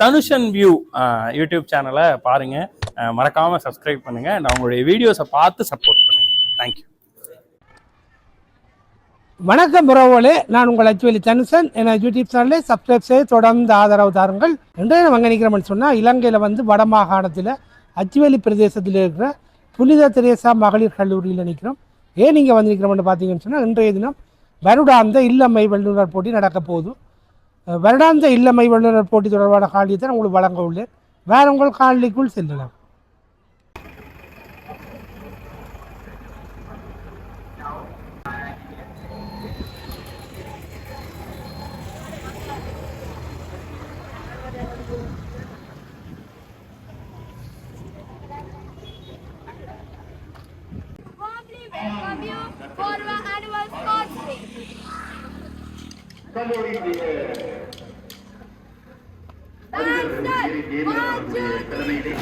தனுஷன் view YouTube சேனலை பாருங்கள், மறக்காமல் சப்ஸ்கிரைப் பண்ணுங்கள், நான் உங்களுடைய வீடியோஸை பார்த்து சப்போர்ட் பண்ணுங்கள். தேங்க்யூ. வணக்கம் பிரபுகளே, நான் உங்கள் அச்சுவேலி தனுஷன். என யூடியூப் சேனலை சப்ஸ்கிரைப் செய்து தொடர்ந்து ஆதரவு தாருங்கள். இன்றைய நம்ம நினைக்கிறோம்னு சொன்னால், இலங்கையில் வடமாகாணத்தில் அச்சுவேலி பிரதேசத்தில் இருக்கிற புனித தெரேசா மகளிர் கல்லூரியில் நிற்கிறோம். ஏன் நீங்கள் நிற்கிறோம்னு பார்த்தீங்கன்னு சொன்னால், இன்றைய தினம் வருடாந்த இல்லம்மை வல்லுநர் போட்டி நடக்க போகுது. வருடாந்த இல்லம்மை வல்லுநர் போட்டி தொடர்பான காணொளியை உங்களுக்கு வழங்க உள்ளேன். வேற உங்கள் காணொளிக்குள் செல்லலாம். Welcome you for our annual sports day. Bandstand, 1, 2, 3.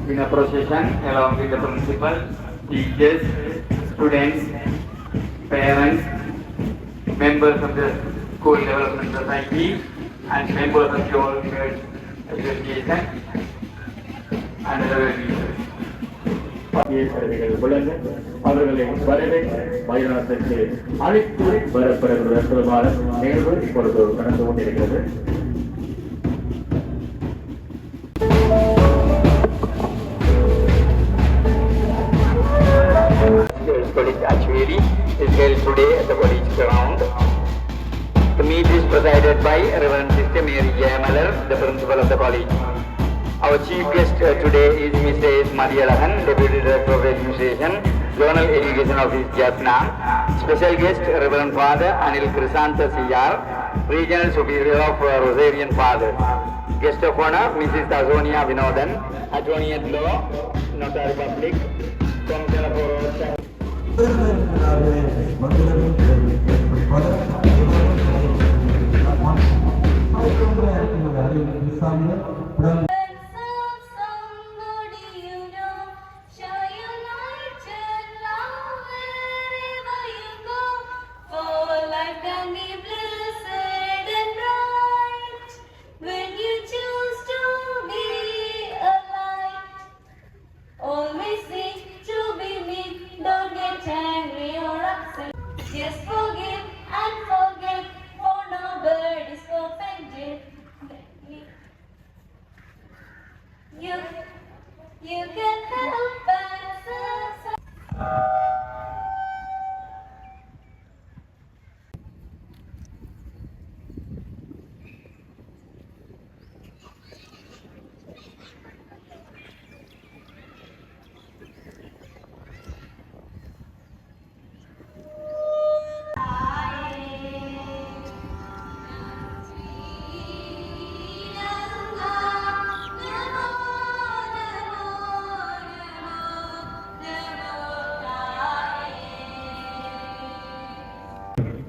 In a procession along with the principal, teachers, students, parents, members of the school development society and members of the all church association and other leaders. அவர்களை வரவேற்று மயிலாட்டத்திற்கு அழைத்து வரப்படுகிற அற்புதமான நிகழ்வு இப்பொழுது நடந்து கொண்டிருக்கிறது. College Achueli is held today at the college ground. The meet is presided by Reverend Sister Mary Jayamalar, the principal of the college. Our chief guest today is Mrs. Maria Lahan, Deputy Director of Administration, Zonal Education Office, Jaffna. Special guest Reverend Father Anil Krisanta C.R., Regional Superior of Rosarian Fathers. Guest of honor Mrs. Tazonia Vinodan, Attorney at Law, Notary Public, Commissioner for just forgive and forget, for no bird is perfect. You can help but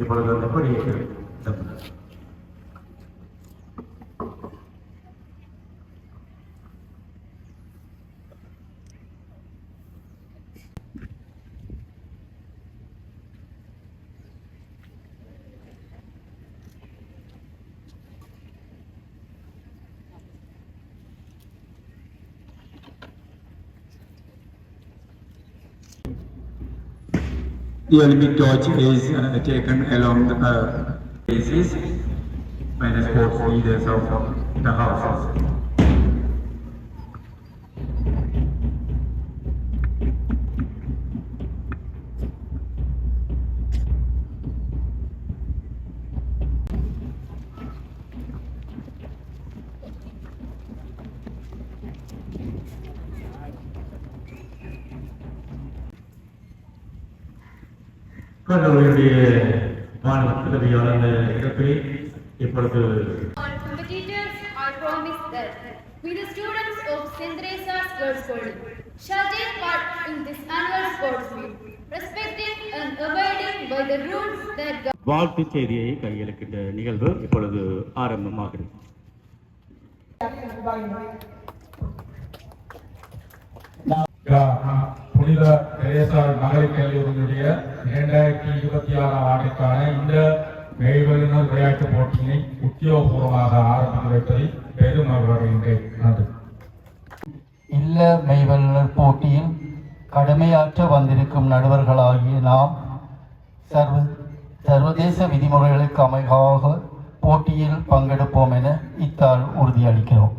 இப்பொழுது அந்த கொடியை The Olympic torch is taken along the bases by the sports leaders of the houses. கல்லூரியுடைய மாணவ உதவியாளர் இடத்தை இப்பொழுது All competitors are promised that we, the students of St. Teresa's Girls' College, shall take part in this annual sports meet, respecting and abiding by the rules that govern. வாழ்த்துச் செய்தியை கையளிக்கின்ற நிகழ்வு இப்பொழுது ஆரம்பமாகிறது. புனித தெரேசா மகளிர் கல்லூரியினுடைய 2026 ஆண்டுக்கான இந்த மெய்வல்லுநர் விளையாட்டுப் போட்டியினை உத்தியோகபூர்வமாக ஆரம்பித்து வைப்பதில் பெரும் மகிழ்ச்சியடைகின்றேன். நன்றி. இல்ல மெய்வல்லுநர் போட்டியில் கடமையாற்ற வந்திருக்கும் நடுவர்களாகிய நாம் சர்வதேச விதிமுறைகளுக்கு அமைவாக போட்டியில் பங்கெடுப்போம் என இத்தால் உறுதியளிக்கிறோம்.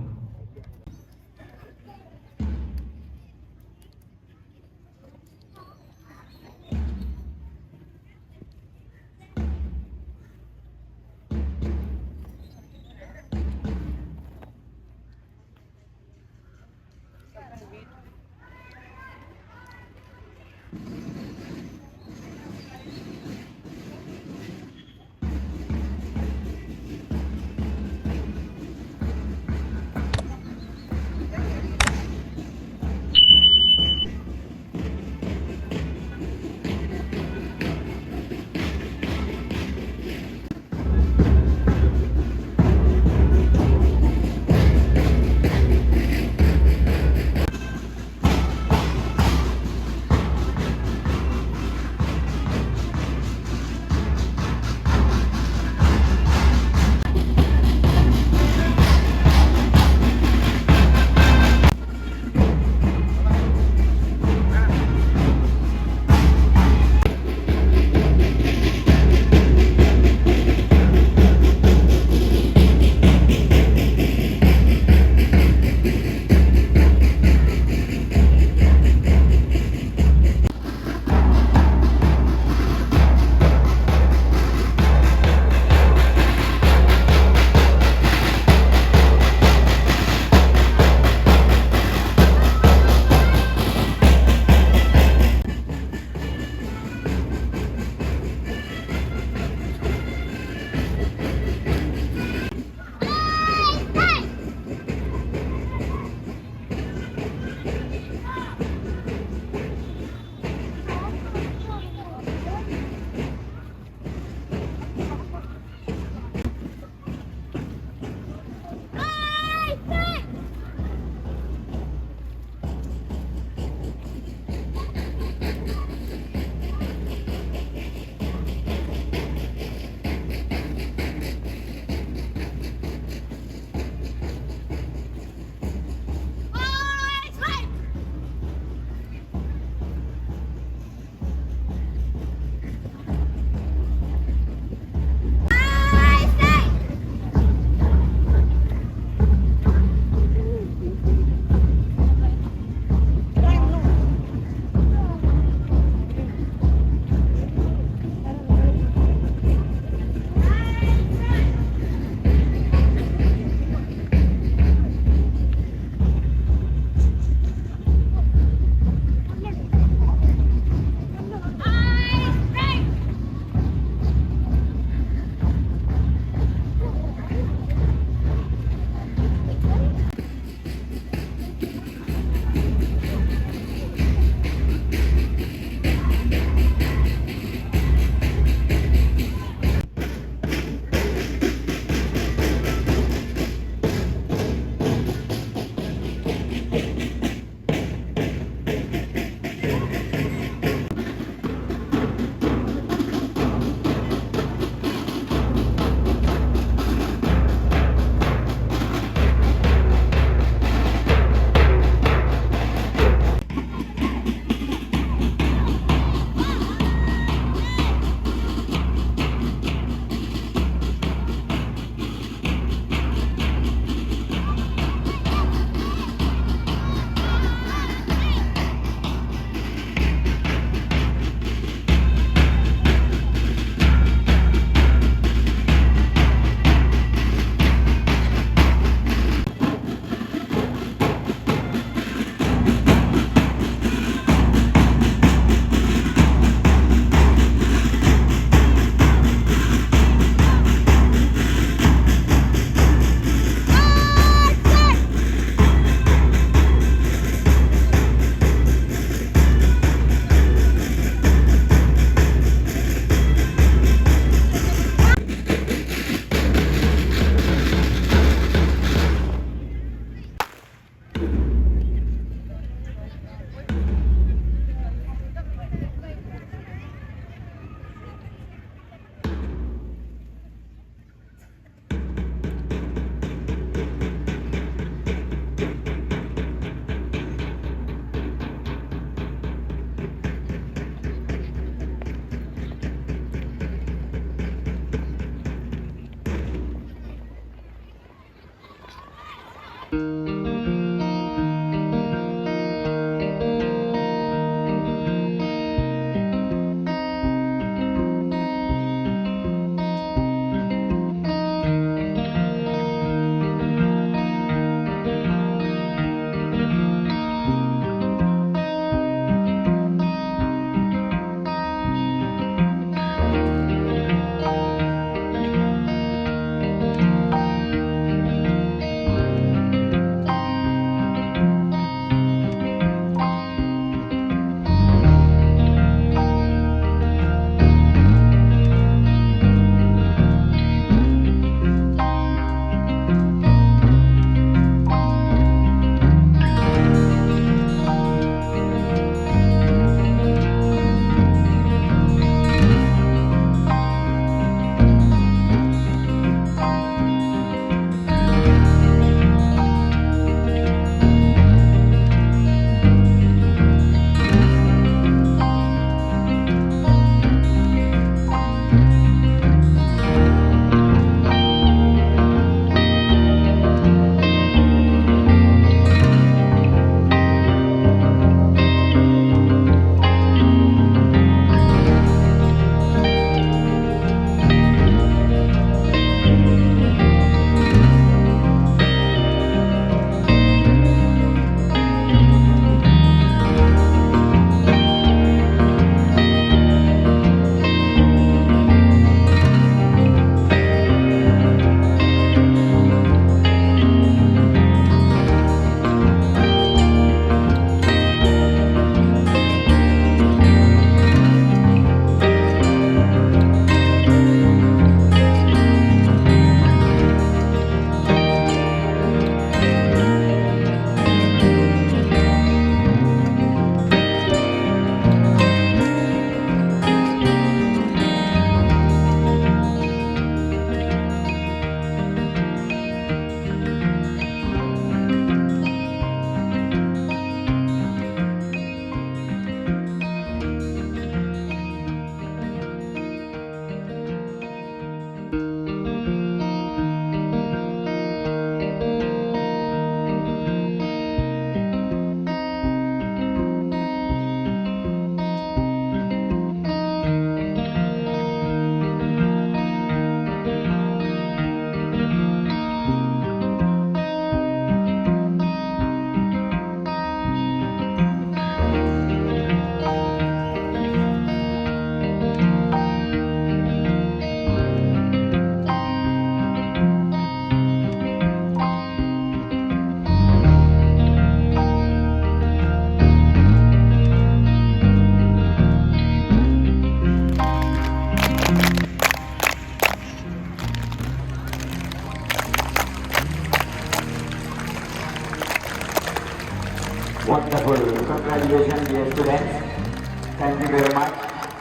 Thank you very much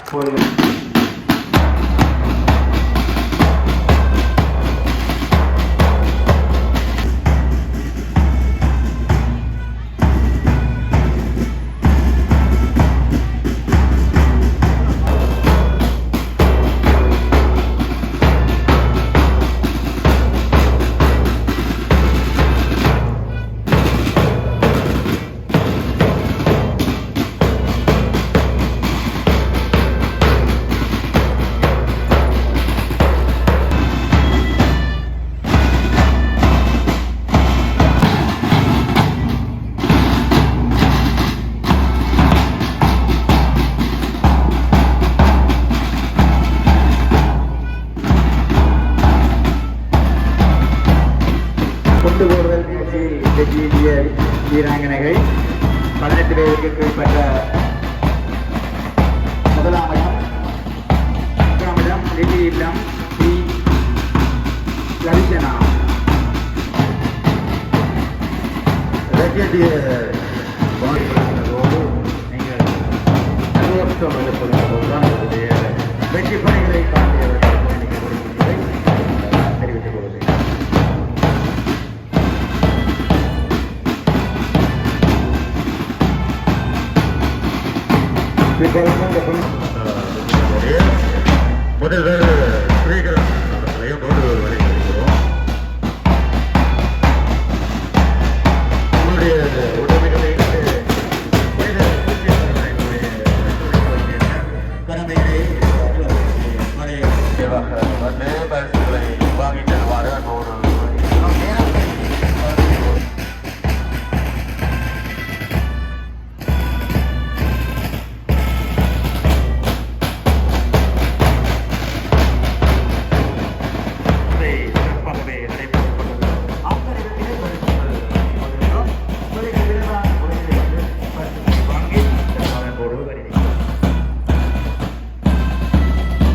for your கொண்டுபோடுதல் நிகழ்ச்சியில் வெற்றியீட்டிய வீராங்கனைகள் 18 பேருக்கு கீழ்பட்ட முதலாம் இடம் வெற்றி இல்லம் டி லலிதனா வெற்றியீட்டிய நீங்கள் சர்வோத்சவம் எடுப்பதற்கான வெற்றி பணிகளை காட்டியவர்கள் தெரிவித்துக் கொள்கிறேன். முதல்வர் ஸ்ரீகரன் அவர்களையும் நோடு வரைக்கிறோம். உங்களுடைய உதவிகளை கடமைகளை வந்து பரிசுகளை வாங்கிட்டு வருவாரு.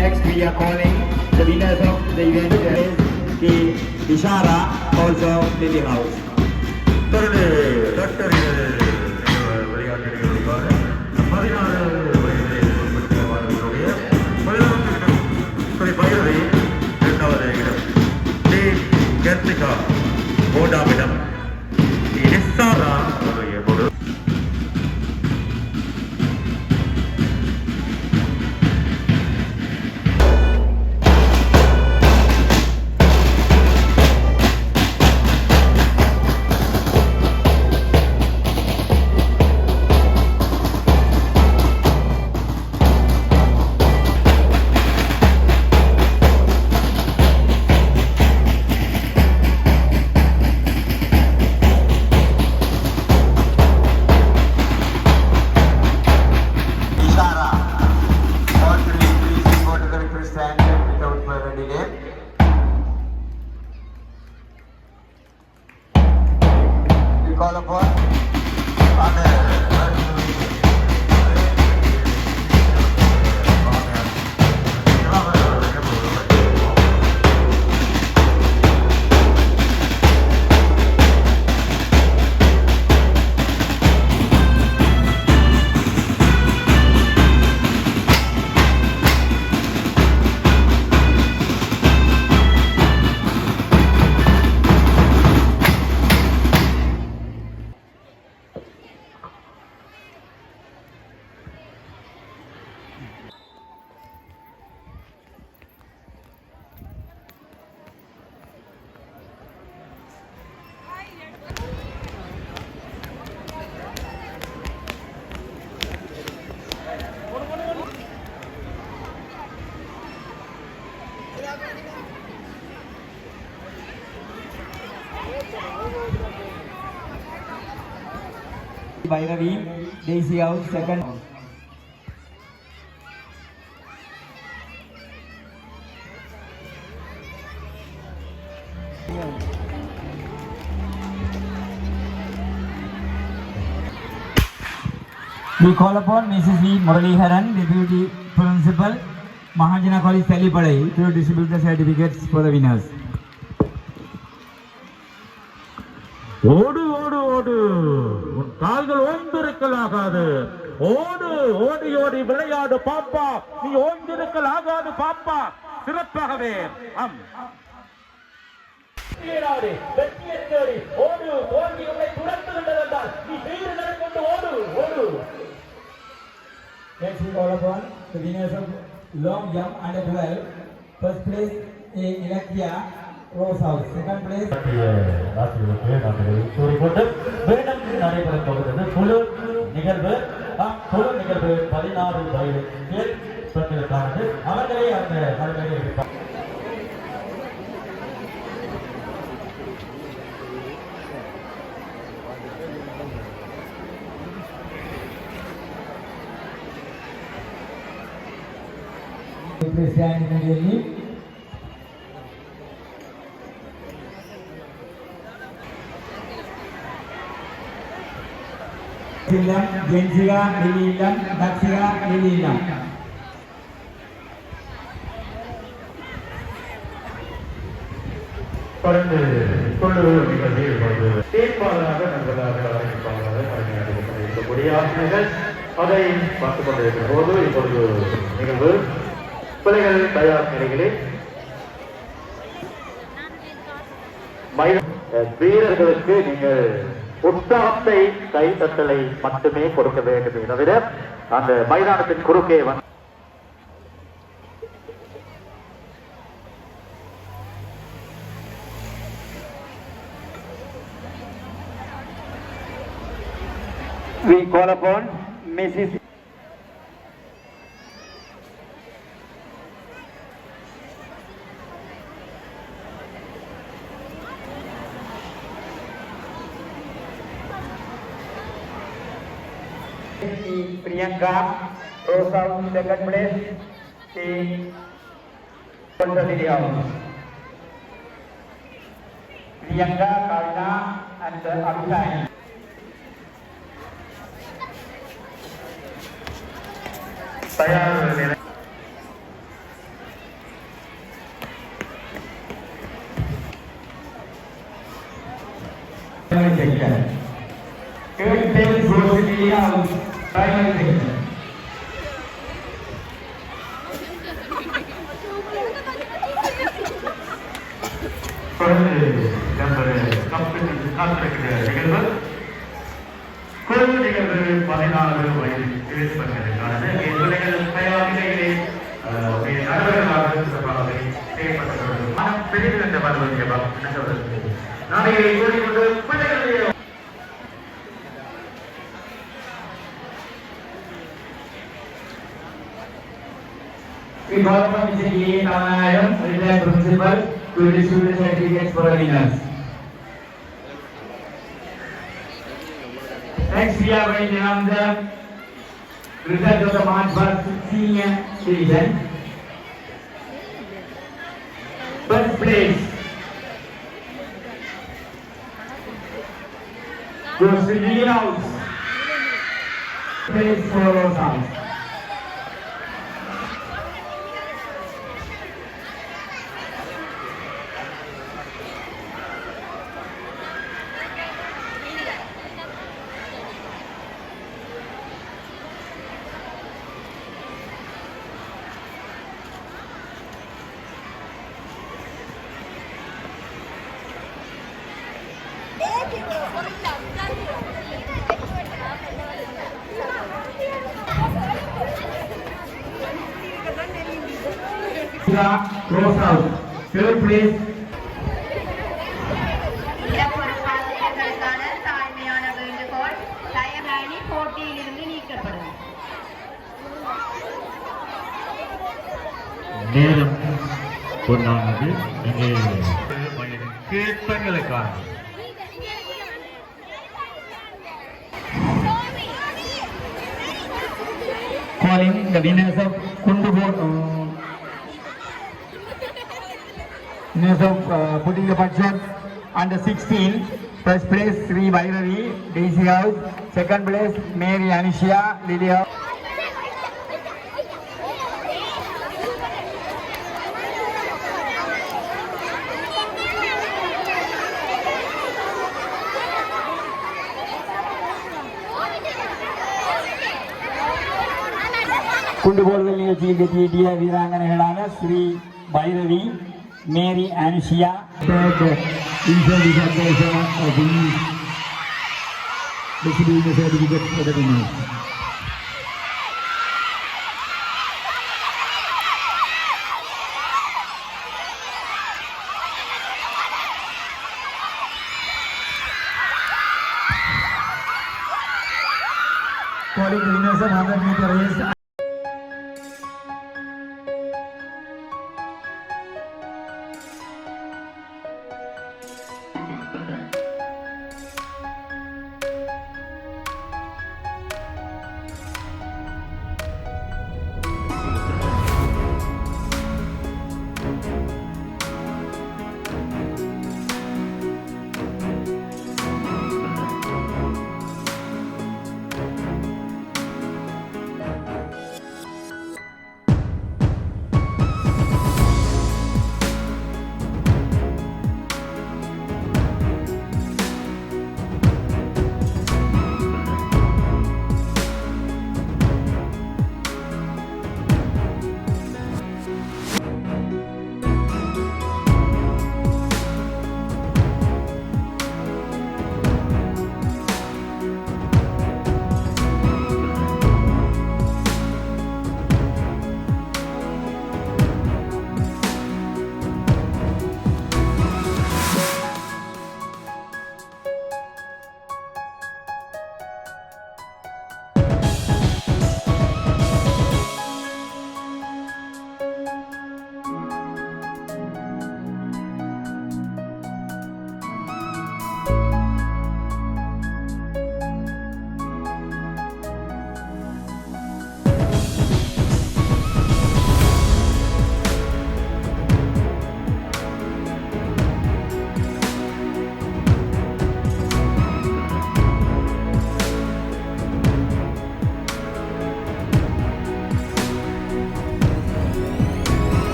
Next we are calling the winners of the event is the Ishara, also Lily House. தொடர்ந்து டாக்டர் விளையாட்டுகளுக்கான 16 வயதில் உட்பட்ட மாணவர்களுடைய 11 பயிரவை 2வது இடம் டி கர்த்திகா, 3ஆம் இடம் டி நிசாரா அவருடைய பொருள். Call upon Bhairavi, Daisy House, second. We call upon Mrs. V. Muralidharan, Deputy Principal, Mahajana College, Talipadai, to distribute the certificates for the winners. ஓடு ஓடு ஓடு, உன் கால்கள் ஓய்ந்திருக்கலாகாது. ஓடு ஓடி ஓடி விளையாடு பாப்பா, நீ ஓய்ந்திருக்கல் ஆகாது பாப்பா. சிறப்பாகவே ஆம் வெற்றியை தேடி ஓடு, தோல்வி உங்களை துரத்துகின்றது என்றால் நீ வீரர்களை கொண்டு ஓடு ஓடு. Next we call upon the winners of long jump under 12. First place Ilakia Rose House. Second place கூறிக்கொண்டு மீண்டும் நடைபெறப் போகிறது குழு நிகழ்வு. குழு நிகழ்வு 16 வயது பெண்களுக்கானது. அவர்களே அந்த கலைஞரை இருப்பார். Please stand immediately. Silam, Jensira, Lililam, Daksira, Lililam. தொடர்ந்து குழு நிகழ்வில் தேர்ப்பாளராக நண்பர்களாக இருக்கக்கூடிய ஆசிரியர்கள் அதை பார்த்துக் கொண்டிருக்கிற போது இப்பொழுது நிகழ்வு பிள்ளைகள் தயார் நிலைகளில் வீரர்களுக்கு நீங்கள் உற்சாகத்தை கைத்தட்டலை மட்டுமே கொடுக்க வேண்டும் தவிர அந்த மைதானத்தின் குறுக்கே வந்து we call upon Mrs. Priyanka Rosa second place, Priyanka, Karina and Abhishek. தயார் குழு நிகழ்வு 14 வயது பெண்களுக்கானது. நண்பர்களாக சிறப்பாக செயல்பட்டு மனம் பெரிது என்ற வருவது நாளையை கூறிக்கொண்டு பிள்ளைகளுடைய We call upon Mr. A. Tamanayam, retired principal, to distribute the certificates for the winners. Next, we are going to announce the result of the March 1st senior division. First place goes to Lily House. Place for Rose House. Rose House. Third place. தாழ்மையான வேண்டுகோள், தயவாணி போட்டியிலிருந்து நீக்கப்படும். நேரம் பொன்னானது. இங்கே கேட்பங்களுக்கான Calling the winners of Kundubur, winners of putting the budget under 16. First place Sri Vairavi, Daisy House. Second place Mary Anisha, Lily House. குண்டு போடுதல் நிகழ்ச்சியில் வெற்றியீட்டிய வீராங்கனைகளான ஸ்ரீ பைரவி, மேரி Anushiya. Calling the winners of 100-meter race.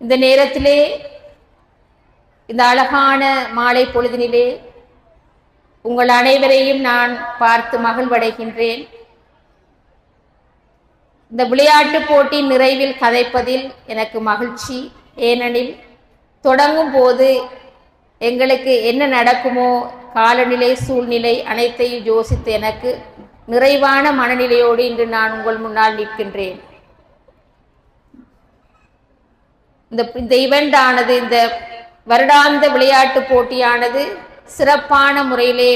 இந்த நேரத்திலே இந்த அழகான மாலை பொழுதினிலே உங்கள் அனைவரையும் நான் பார்த்து மகிழ்வடைகின்றேன். இந்த விளையாட்டு போட்டி நிறைவில் கதைப்பதில் எனக்கு மகிழ்ச்சி. ஏனெனில் தொடங்கும் போது எங்களுக்கு என்ன நடக்குமோ காலநிலை சூழ்நிலை அனைத்தையும் யோசித்து எனக்கு நிறைவான மனநிலையோடு இன்று நான் உங்கள் முன்னால் நிற்கின்றேன். இந்த ஈவெண்ட் ஆனது, இந்த வருடாந்த விளையாட்டு போட்டியானது சிறப்பான முறையிலே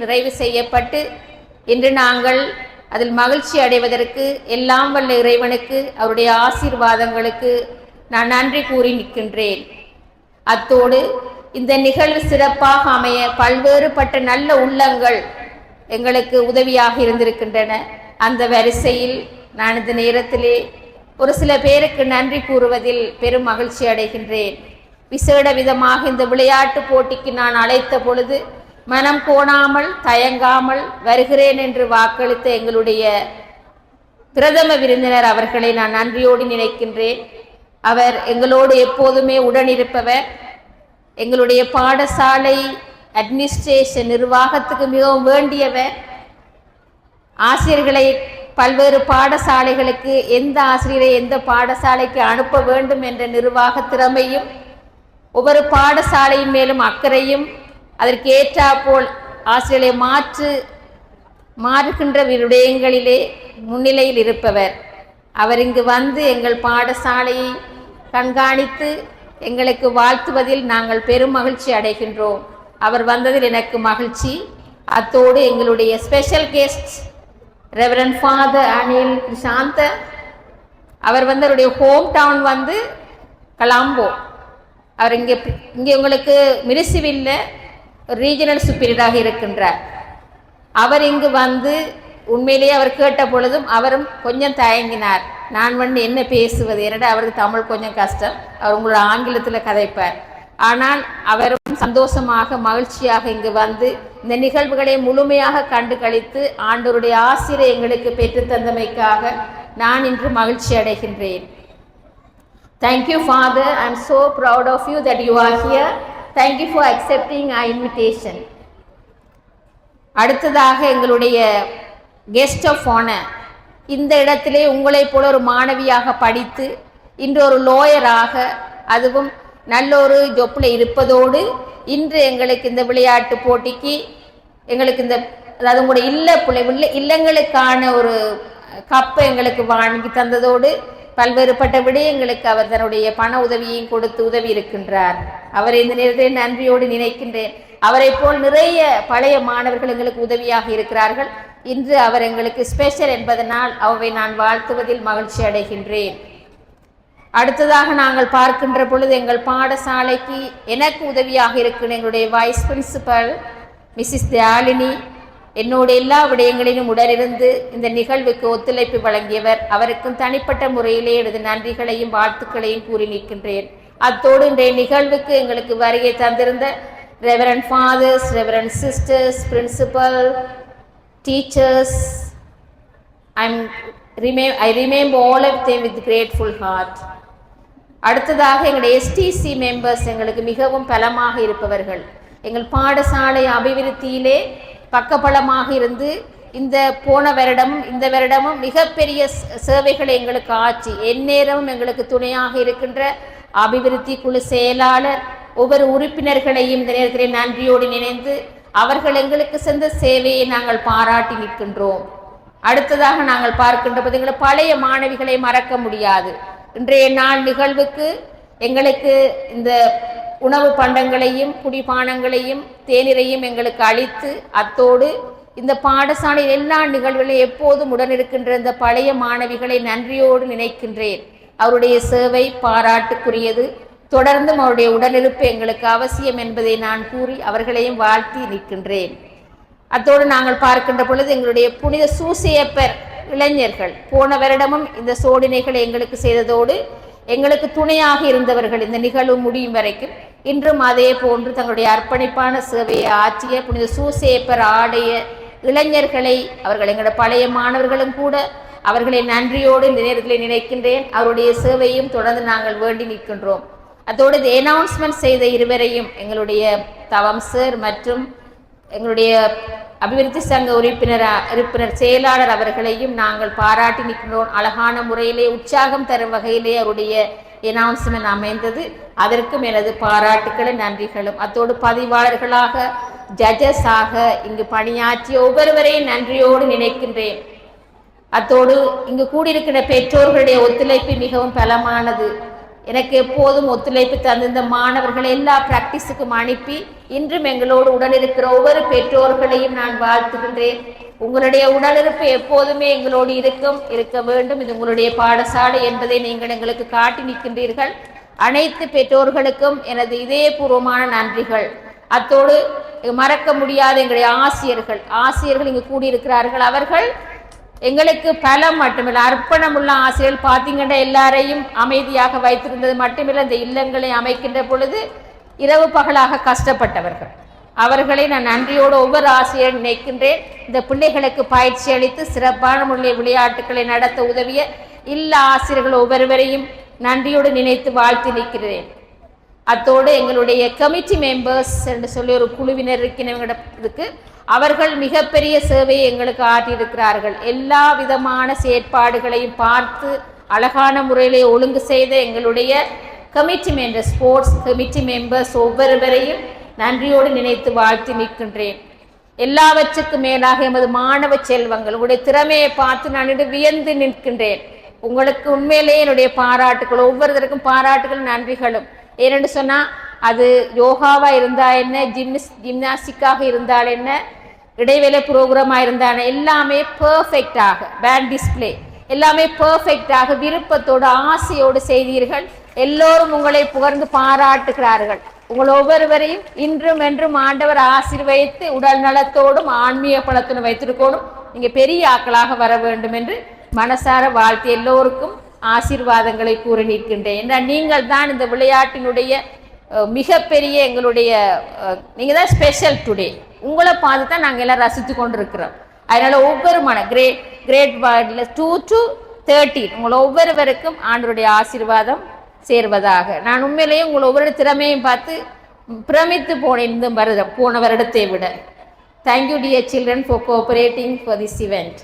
நிறைவு செய்யப்பட்டு இன்று நாங்கள் அதில் மகிழ்ச்சி அடைவதற்கு எல்லாம் வல்ல இறைவனுக்கு அவருடைய ஆசீர்வாதங்களுக்கு நான் நன்றி கூறி நிற்கின்றேன். அத்தோடு இந்த நிகழ்வு சிறப்பாக அமைய பல்வேறுபட்ட நல்ல உள்ளங்கள் எங்களுக்கு உதவியாக இருந்திருக்கின்றன. அந்த வரிசையில் நான் இந்த நேரத்திலே ஒரு சில பேருக்கு நன்றி கூறுவதில் பெரும் மகிழ்ச்சி அடைகின்றேன். விசேட விதமாக இந்த விளையாட்டு போட்டிக்கு நான் அழைத்த பொழுது மனம் கோணாமல் தயங்காமல் வருகிறேன் என்று வாக்களித்த எங்களுடைய பிரதம விருந்தினர் அவர்களை நான் நன்றியோடு நினைக்கின்றேன். அவர் எங்களோடு எப்போதுமே உடனிருப்பவர். எங்களுடைய பாடசாலை அட்மினிஸ்ட்ரேஷன் நிர்வாகத்துக்கு மிகவும் வேண்டியவர். ஆசிரியர்களை பல்வேறு பாடசாலைகளுக்கு எந்த ஆசிரியரை எந்த பாடசாலைக்கு அனுப்ப வேண்டும் என்ற நிர்வாக திறமையும் ஒவ்வொரு பாடசாலையின் மேலும் அக்கறையும் அதற்கு ஏற்றாற்போல் ஆசிரியர்களை மாறுகின்ற விடயங்களிலே முன்னிலையில் இருப்பவர். அவர் இங்கு வந்து எங்கள் பாடசாலையை கண்காணித்து எங்களுக்கு வாழ்த்துவதில் நாங்கள் பெரும் மகிழ்ச்சி அடைகின்றோம். அவர் வந்ததில் எனக்கு மகிழ்ச்சி. அத்தோடு எங்களுடைய special guest reverend father Anil சாந்த, அவர் வந்து அவருடைய ஹோம் டவுன் வந்து கலாம்போ. அவர் இங்கே உங்களுக்கு மினிசிவில்ல ரீஜனல் சுப்பீரியராக இருக்கின்றார். அவர் இங்கு வந்து உண்மையிலேயே அவர் கேட்ட பொழுதும் அவரும் கொஞ்சம் தயங்கினார். நான் வந்து என்ன பேசுவது, என்னடா அவருக்கு தமிழ் கொஞ்சம் கஷ்டம், அவர் உங்களோட ஆங்கிலத்தில் கதைப்பார். ஆனால் அவரும் சந்தோஷமாக மகிழ்ச்சியாக இங்கு வந்து இந்த நிகழ்வுகளை முழுமையாக கண்டு கழித்து ஆண்டவருடைய ஆசிரியை எங்களுக்கு பெற்றுத்தந்தமைக்காக நான் இன்று மகிழ்ச்சி அடைகின்றேன். Thank you, Father. I am so proud of you that you are here. Thank you for accepting our invitation. அடுத்ததாக எங்களுடைய கெஸ்ட் ஆஃப் ஆனர், இந்த இடத்திலே உங்களைப் போல ஒரு மாணவியாக படித்து இன்று ஒரு லோயராக அதுவும் நல்ல ஒரு ஜொப்பில் இருப்பதோடு இன்று எங்களுக்கு இந்த விளையாட்டு போட்டிக்கு எங்களுக்கு இந்த அதாவது உங்களுடைய இல்லங்களுக்கான ஒரு கப்பை எங்களுக்கு வாங்கி தந்ததோடு பல்வேறுபட்ட விடயங்களுக்கு அவர் தன்னுடைய பண உதவியையும் கொடுத்து உதவி இருக்கின்றார். அவரை இந்த நேரத்தில் நன்றியோடு நினைக்கின்றேன். அவரை போல் நிறைய பழைய மாணவர்கள் எங்களுக்கு உதவியாக இருக்கிறார்கள். இன்று அவர் எங்களுக்கு ஸ்பெஷல் என்பதனால் அவரை நான் வாழ்த்துவதில் மகிழ்ச்சி அடைகின்றேன். அடுத்ததாக நாங்கள் பார்க்கின்ற பொழுது எங்கள் பாடசாலைக்கு எனக்கு உதவியாக இருக்கிற எங்களுடைய வைஸ் பிரின்சிபல் மிஸ்ஸஸ் தயாலினி என்னோட எல்லா விடயங்களிலும் உடனிருந்து இந்த நிகழ்வுக்கு ஒத்துழைப்பு வழங்கியவர். அவருக்கும் தனிப்பட்ட முறையிலே எனது நன்றிகளையும் வாழ்த்துக்களையும் கூறி நிற்கின்றேன். அத்தோடு இன்றைய நிகழ்வுக்கு எங்களுக்கு வருகை தந்திருந்த reverend fathers, reverend sisters, principal, teachers, I remember all of them with grateful heart. அடுத்ததாக எங்களுடைய எஸ்டிசி மெம்பர்ஸ் எங்களுக்கு மிகவும் பலமாக இருப்பவர்கள். எங்கள் பாடசாலை அபிவிருத்தியிலே பக்கபலமாக இருந்து இந்த போன வருடமும் இந்த வருடமும் மிகப்பெரிய சேவைகளை எங்களுக்கு ஆட்சி எந்நேரமும் எங்களுக்கு துணையாக இருக்கின்ற அபிவிருத்தி குழு செயலாளர் ஒவ்வொரு உறுப்பினர்களையும் இந்த நேரத்தில் நன்றியோடு நினைந்து அவர்கள் எங்களுக்கு சென்ற சேவையை நாங்கள் பாராட்டி நிற்கின்றோம். அடுத்ததாக நாங்கள் பார்க்கின்ற போது எங்களை பழைய மாணவிகளை மறக்க முடியாது. இன்றைய நாள் நிகழ்வுக்கு எங்களுக்கு இந்த உணவு பண்டங்களையும் குடிபானங்களையும் தேநீரையும் எங்களுக்கு அளித்து அத்தோடு இந்த பாடசாலையில் எல்லா நிகழ்வுகளையும் எப்போதும் உடனிருக்கின்ற இந்த பழைய மாணவிகளை நன்றியோடு நினைக்கின்றேன். அவருடைய சேவை பாராட்டுக்குரியது. தொடர்ந்தும் அவருடைய உடனிருப்பு எங்களுக்கு அவசியம் என்பதை நான் கூறி அவர்களையும் வாழ்த்தி நிற்கின்றேன். அத்தோடு நாங்கள் பார்க்கின்ற பொழுது எங்களுடைய புனித சூசையப்பர் இளைஞர்கள் போன வருடமும் இந்த சோதனைகளை எங்களுக்கு செய்ததோடு எங்களுக்கு துணையாக இருந்தவர்கள் இந்த நிகழ்வு முடியும் வரைக்கும் இன்றும் அதே போன்று தங்களுடைய அர்ப்பணிப்பான சேவையை ஆற்றிய புனித சூசையப்பர் ஆடைய இளைஞர்களை அவர்கள் எங்களுடைய பழைய மாணவர்களும் கூட அவர்களை நன்றியோடு இந்த நேரத்தில் நினைக்கின்றேன். அவருடைய சேவையும் தொடர்ந்து நாங்கள் வேண்டி நிற்கின்றோம். அதோடு இந்த அனௌன்ஸ்மெண்ட் செய்த இருவரையும், எங்களுடைய தவம் சார் மற்றும் எங்களுடைய அபிவிருத்தி சங்க உறுப்பினர் செயலாளர் அவர்களையும் நாங்கள் பாராட்டி நிற்கின்றோம். அழகான முறையிலே உற்சாகம் தரும் வகையிலே அவருடைய அனௌன்ஸ்மெண்ட் அமைந்தது. அதற்கும் எனது பாராட்டுக்களை நன்றிகளும். அத்தோடு பதிவாளர்களாக ஜட்ஜஸாக இங்கு பணியாற்றிய ஒவ்வொருவரையும் நன்றியோடு நினைக்கின்றேன். அத்தோடு இங்கு கூடியிருக்கிற பெற்றோர்களுடைய ஒத்துழைப்பு மிகவும் பலமானது. எனக்கு எப்போதும் ஒத்துழைப்பு தந்த மாணவர்களை எல்லா பிராக்டிஸுக்கும் அனுப்பி இன்றும் எங்களோடு உடனிருக்கிற ஒவ்வொரு பெற்றோர்களையும் நான் வாழ்த்துகின்றேன். உங்களுடைய உடனிருப்பு எப்போதுமே எங்களோடு இருக்க வேண்டும். இது உங்களுடைய பாடசாலை என்பதை நீங்கள் எங்களுக்கு காட்டி நிற்கின்றீர்கள். அனைத்து பெற்றோர்களுக்கும் எனது இதயபூர்வமான நன்றிகள். அத்தோடு மறக்க முடியாத எங்களுடைய ஆசிரியர்கள் இங்கு கூடியிருக்கிறார்கள். அவர்கள் எங்களுக்கு பலம் மட்டுமில்லை, அர்ப்பணமுள்ள ஆசிரியர்கள். பார்த்தீங்கன்னா எல்லாரையும் அமைதியாக வைத்திருந்தது மட்டுமில்லை, இந்த இல்லங்களை அமைக்கின்ற பொழுது இரவு பகலாக கஷ்டப்பட்டவர்கள். அவர்களை நான் நன்றியோடு ஒவ்வொரு ஆசிரியர் நினைக்கின்றேன். இந்த பிள்ளைகளுக்கு பயிற்சி அளித்து சிறப்பான முறையில் விளையாட்டுகளை நடத்த உதவிய இல்ல ஆசிரியர்கள் ஒவ்வொருவரையும் நன்றியோடு நினைத்து வாழ்த்து நிற்கிறேன். அத்தோடு எங்களுடைய கமிட்டி மெம்பர்ஸ் என்று சொல்லி ஒரு குழுவினர் இருக்கிறவங்களுக்கு அவர்கள் மிகப்பெரிய சேவையை எங்களுக்கு ஆற்றியிருக்கிறார்கள். எல்லா விதமான செயற்பாடுகளையும் பார்த்து அழகான முறையிலே ஒழுங்கு செய்த எங்களுடைய committee members, sports committee members ஒவ்வொருவரையும் நன்றியோடு நினைத்து வாழ்த்து நிற்கின்றேன். எல்லாவற்றுக்கும் மேலாக எமது மாணவ செல்வங்கள், உங்களுடைய திறமையை பார்த்து நான் வியந்து நிற்கின்றேன். உங்களுக்கு உண்மையிலேயே என்னுடைய பாராட்டுகள், ஒவ்வொருத்தருக்கும் பாராட்டுகளும் நன்றிகளும். ஏனென்று சொன்னால் அது யோகாவாக இருந்தால் என்ன, ஜிம்னாஸ்டிக்காக இருந்தால் என்ன, இடைவேளை ப்ரோக்ராமாக இருந்தால் எல்லாமே பர்ஃபெக்டாக, பேண்ட் டிஸ்பிளே எல்லாமே பர்ஃபெக்டாக விருப்பத்தோடு ஆசையோடு செய்தீர்கள். எல்லோரும் உங்களை புகழ்ந்து பாராட்டுகிறார்கள். உங்கள் ஒவ்வொருவரையும் இன்றும் என்றும் ஆண்டவர் ஆசீர்வதித்து உடல் நலத்தோடும் ஆன்மீக பலத்தோடும் வைத்திருக்கணும். நீங்கள் பெரிய ஆக்களாக வர வேண்டும் என்று மனசார வாழ்த்து எல்லோருக்கும் ஆசீர்வாதங்களை கூறி நிற்கின்றேன். நீங்கள் தான் இந்த விளையாட்டினுடைய மிகப்பெரிய எங்களுடைய நீங்கள் தான் ஸ்பெஷல் டுடே. உங்களை பார்த்து தான் நாங்கள் எல்லாம் ரசித்து கொண்டு இருக்கிறோம். அதனால் ஒவ்வொரு கிரேட் 2 to 13 உங்களை ஒவ்வொருவருக்கும் ஆண்டவருடைய ஆசீர்வாதம் சேர்வதாக. நான் உண்மையிலேயே உங்களை ஒவ்வொரு திறமையும் பார்த்து பிரமித்து போனேன் இந்த வருடம், போன வருடத்தை விட. Thank you dear children for cooperating for this event.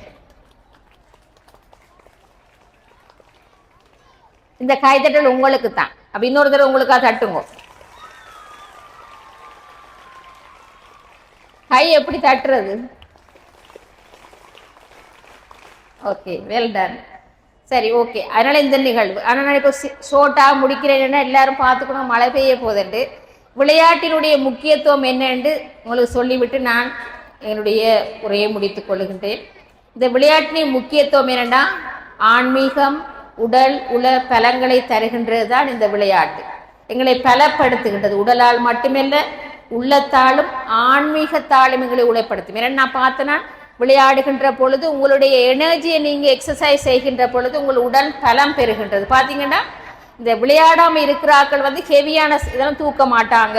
இந்த கைத்தட்டல் உங்களுக்கு தான். அப்போ இன்னொரு தடவை உங்களுக்காக தட்டுங்க. கை எப்படி தட்டுறது? Okay, well done. சரி, ஓகே. அதனால் இந்த நிகழ்வு ஆனால் நான் இப்போ ஷோர்ட்டாக முடிக்கிறேன்னா எல்லாரும் பார்த்துக்கணும், மழை பெய்ய போதுண்டு. விளையாட்டினுடைய முக்கியத்துவம் என்னென்று உங்களுக்கு சொல்லிவிட்டு நான் என்னுடைய உரையை முடித்துக் கொள்கின்றேன். இந்த விளையாட்டின் முக்கியத்துவம் என்னென்னா ஆன்மீகம், உடல் உல பலங்களை தருகின்றது தான் இந்த விளையாட்டு. எங்களை பலப்படுத்துகின்றது. உடலால் மட்டுமல்ல, உள்ளத்தாலும் ஆன்மீகத்தாலும் எங்களை உழைப்படுத்தும். ஏன்னா நான் பார்த்தேன்னா விளையாடுகின்ற பொழுது உங்களுடைய எனர்ஜியை நீங்கள் எக்ஸசைஸ் செய்கின்ற பொழுது உங்கள் உடல் பலம் பெறுகின்றது. பார்த்தீங்கன்னா இந்த விளையாடாமல் இருக்கிறாக்கள் ஹெவியான இதெல்லாம் தூக்க மாட்டாங்க,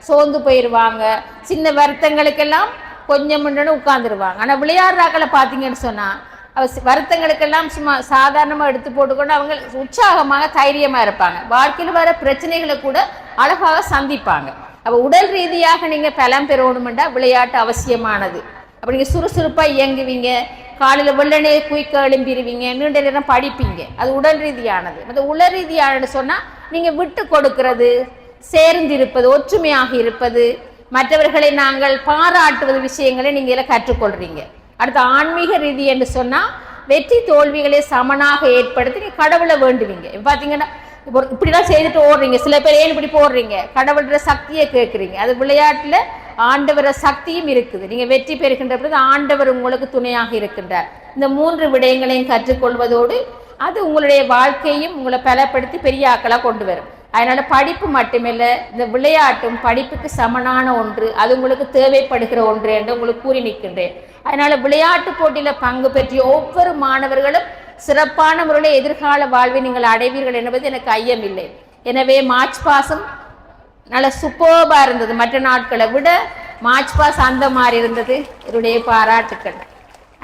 சோர்ந்து போயிடுவாங்க, சின்ன வருத்தங்களுக்கெல்லாம் கொஞ்சம் முன்னு உட்காந்துருவாங்க. ஆனால் விளையாடுறாக்களை பார்த்தீங்கன்னு சொன்னால் வருத்தங்களுக்கெல்லாம் சும்மா சாதாரணமாக எடுத்து போட்டுக்கொண்டு அவங்க உற்சாகமாக தைரியமாக இருப்பாங்க. வாழ்க்கையில் வர பிரச்சனைகளை கூட அழகாக சந்திப்பாங்க. அப்போ உடல் ரீதியாக நீங்கள் பலம் பெறணுமெண்டா விளையாட்டு அவசியமானது. அப்போ நீங்கள் சுறுசுறுப்பாக இயங்குவீங்க, காலையில் வெள்ளனே குயிக்க எழும்பிடுவீங்க, நீண்ட நேரம் படிப்பீங்க. அது உடல் ரீதியானது. அது உள ரீதியானது சொன்னால் நீங்கள் விட்டு கொடுக்கிறது, சேர்ந்திருப்பது, ஒற்றுமையாக இருப்பது, மற்றவர்களை நாங்கள் பாராட்டுவது விஷயங்களை நீங்கள் இதில் கற்றுக்கொள்கிறீங்க. அடுத்த ஆன்மீக ரீதி என்று சொன்னால் வெற்றி தோல்விகளை சமனாக ஏற்படுத்தி நீங்கள் கடவுளை வேண்டுவீங்க. பார்த்தீங்கன்னா இப்போ இப்படிலாம் செய்துட்டு ஓடுறீங்க, சில பேர் ஏன் இப்படி போடுறீங்க, கடவுளோட சக்தியை கேட்குறீங்க. அது விளையாட்டில் ஆண்டவர சக்தியும் இருக்குது. நீங்கள் வெற்றி பெறுகின்ற பொழுது ஆண்டவர் உங்களுக்கு துணையாக இருக்கின்றார். இந்த 3 விடயங்களையும் கற்றுக்கொள்வதோடு அது உங்களுடைய வாழ்க்கையும் உங்களை பலப்படுத்தி பெரிய ஆக்களாக கொண்டு வரும். அதனால் படிப்பு மட்டுமில்லை, இந்த விளையாட்டும் படிப்புக்கு சமனான ஒன்று, அது உங்களுக்கு தேவைப்படுகிற ஒன்று என்று உங்களுக்கு கூறி நிற்கின்றேன். அதனால் விளையாட்டு போட்டியில் பங்கு பெற்றிய ஒவ்வொரு மாணவர்களும் சிறப்பான முறையில் எதிர்கால வாழ்வை நீங்கள் அடைவீர்கள் என்பது எனக்கு ஐயமில்லை. எனவே மார்ச் பாஸும் நல்ல சூப்பர்பாக இருந்தது. மற்ற நாட்களை விட மார்ச் பாஸ் அந்த மாதிரி இருந்தது. என்னுடைய பாராட்டுக்கள்.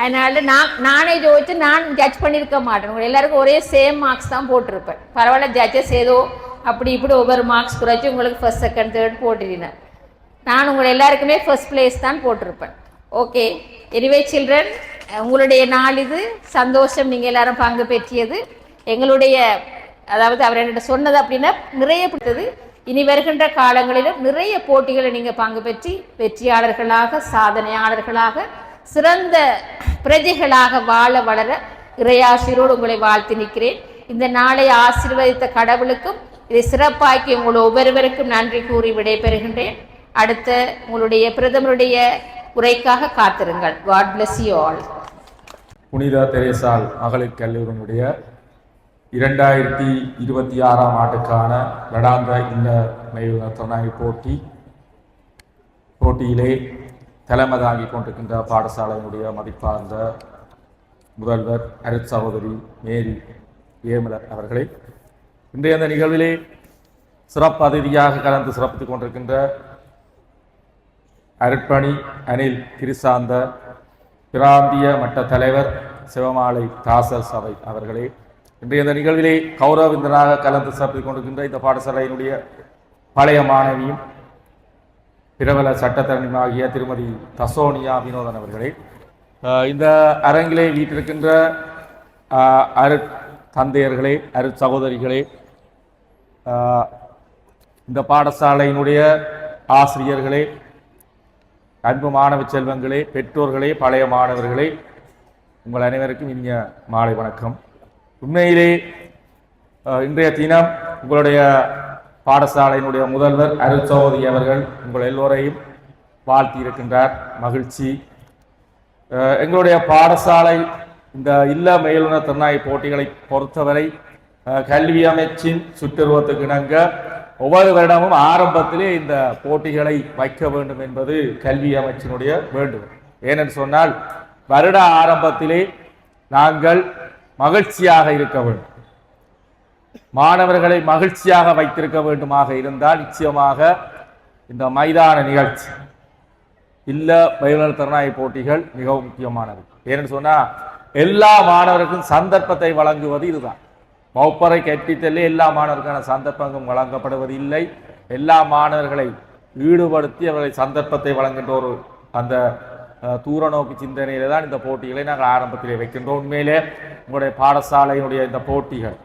அதனால நானே ஜோதிச்சு நான் ஜட்ஜ் பண்ணியிருக்க மாட்டேன். உங்களை எல்லாருக்கும் ஒரே சேம் மார்க்ஸ் தான் போட்டிருப்பேன். பரவாயில்ல, ஜட்ஜஸ் ஏதோ அப்படி இப்படி ஒவ்வொரு மார்க்ஸ் குறைச்சி உங்களுக்கு ஃபர்ஸ்ட் செகண்ட் தேர்ட் போட்டிருந்தேன். நான் உங்களை எல்லாருக்குமே ஃபர்ஸ்ட் பிளேஸ் தான் போட்டிருப்பேன். ஓகே, எனிவே சில்ட்ரன், உங்களுடைய நாள் இது. சந்தோஷம், நீங்கள் எல்லாரும் பங்கு பெற்றியது. எங்களுடைய அதாவது அவர் என்கிட்ட சொன்னது அப்படின்னா நிறைய பிடித்தது. இனி வருகின்ற காலங்களிலும் நிறைய போட்டிகளை நீங்கள் பங்கு பெற்றி வெற்றியாளர்களாக, சாதனையாளர்களாக, சிறந்த பிரஜைகளாக வாழ வளர இறையாசிரோடு உங்களை வாழ்த்து நிற்கிறேன். இந்த நாளை ஆசீர்வதித்த கடவுளுக்கும் இதை சிறப்பாக்கி உங்கள் ஒவ்வொருவருக்கும் நன்றி கூறி விடைபெறுகின்றேன். அடுத்த உங்களுடைய பிரதமருடைய உரைக்காக காத்திருங்கள். God bless you all. புனித தெரேசால் மகளிர் கல்லூரியினுடைய 2026ஆம் ஆண்டுக்கான வருடாந்த இந்த மெய்யுணர்வு போட்டியிலே தலைமை தாங்கி கொண்டிருக்கின்ற பாடசாலையினுடைய மதிப்பார்ந்த முதல்வர் அருட்சகோதரி மேரி ஏமலர் அவர்களை, இன்றைய அந்த நிகழ்விலே சிறப்பு அதிதியாக கலந்து சிறப்பித்துக் கொண்டிருக்கின்ற அருட்பணி அனில் கிரிசாந்த பிராந்திய மட்ட தலைவர் சிவமாலை தாசர் சபை அவர்களே, இன்றைய இந்த நிகழ்விலே கௌரவிந்தனாக கலந்து சிறப்பித்துக் கொண்டிருக்கின்ற இந்த பாடசாலையினுடைய பழைய மாணவியும் பிரபல சட்டத்தரணியாகிய திருமதி தசோனியா வினோதன் அவர்களே, இந்த அரங்கிலே வீட்டிருக்கின்ற அருட் தந்தையர்களே, அருட் சகோதரிகளே, இந்த பாடசாலையினுடைய ஆசிரியர்களே, அன்பு மாணவ செல்வங்களே, பெற்றோர்களே, பழைய மாணவர்களே, உங்கள் அனைவருக்கும் இனிய மாலை வணக்கம். உண்மையிலே இன்றைய தினம் உங்களுடைய பாடசாலையினுடைய முதல்வர் அருட்சகோதரி அவர்கள் உங்கள் எல்லோரையும் வாழ்த்தி இருக்கின்றார். மகிழ்ச்சி. எங்களுடைய பாடசாலை இந்த இல்ல மேலுணர் திறனாய் போட்டிகளை பொறுத்தவரை கல்வி அமைச்சின் சுற்றுருவத்துக்கு இணங்க ஒவ்வொரு வருடமும் ஆரம்பத்திலே இந்த போட்டிகளை வைக்க வேண்டும் என்பது கல்வி அமைச்சினுடைய வேண்டுகோள். ஏனென்று சொன்னால் வருட ஆரம்பத்திலே நாங்கள் மகிழ்ச்சியாக இருக்க வேண்டும், மாணவர்களை மகிழ்ச்சியாக வைத்திருக்க வேண்டுமாக இருந்தால் நிச்சயமாக இந்த மைதான நிகழ்ச்சி இல்ல மேலுணர் திறனாய் போட்டிகள் மிகவும் முக்கியமானது. ஏன்னு சொன்னால் எல்லா மாணவருக்கும் சந்தர்ப்பத்தை வழங்குவது இதுதான். வகுப்பறை கற்பித்தலே எல்லா மாணவருக்கான சந்தர்ப்பங்களும் வழங்கப்படுவது இல்லை. எல்லா மாணவர்களை ஈடுபடுத்தி அவர்களை சந்தர்ப்பத்தை வழங்குகின்ற ஒரு அந்த தூர நோக்கு சிந்தனையில தான் இந்த போட்டிகளை நாங்கள் ஆரம்பத்திலே வைக்கின்றோம். உண்மையிலே உங்களுடைய பாடசாலையினுடைய இந்த போட்டிகள்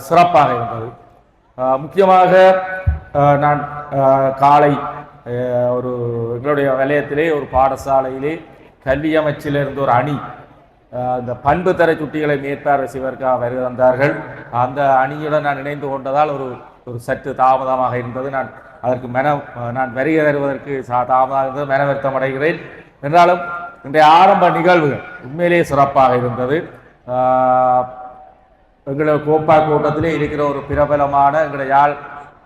சிறப்பாக இருந்தது. முக்கியமாக நான் காலை ஒரு எங்களுடைய வலயத்திலே ஒரு பாடசாலையிலே கல்வி அமைச்சிலிருந்து ஒரு அணி இந்த பண்பு தர சுட்டிகளை மேற்பார்வை செய்வதற்காக வருகை வந்தார்கள். அந்த அணியுடன் நான் இணைந்து கொண்டதால் ஒரு சற்று தாமதமாக இருந்தது. நான் அதற்கு நான் வருகை தருவதற்கு தாமதமாக இருந்தது, மன வருத்தம் அடைகிறேன். என்றாலும் இன்றைய ஆரம்ப நிகழ்வுகள் உண்மையிலேயே சிறப்பாக இருந்தது. எங்களுடைய கோப்பா கூட்டத்திலே இருக்கிற ஒரு பிரபலமான எங்களுடைய யாழ்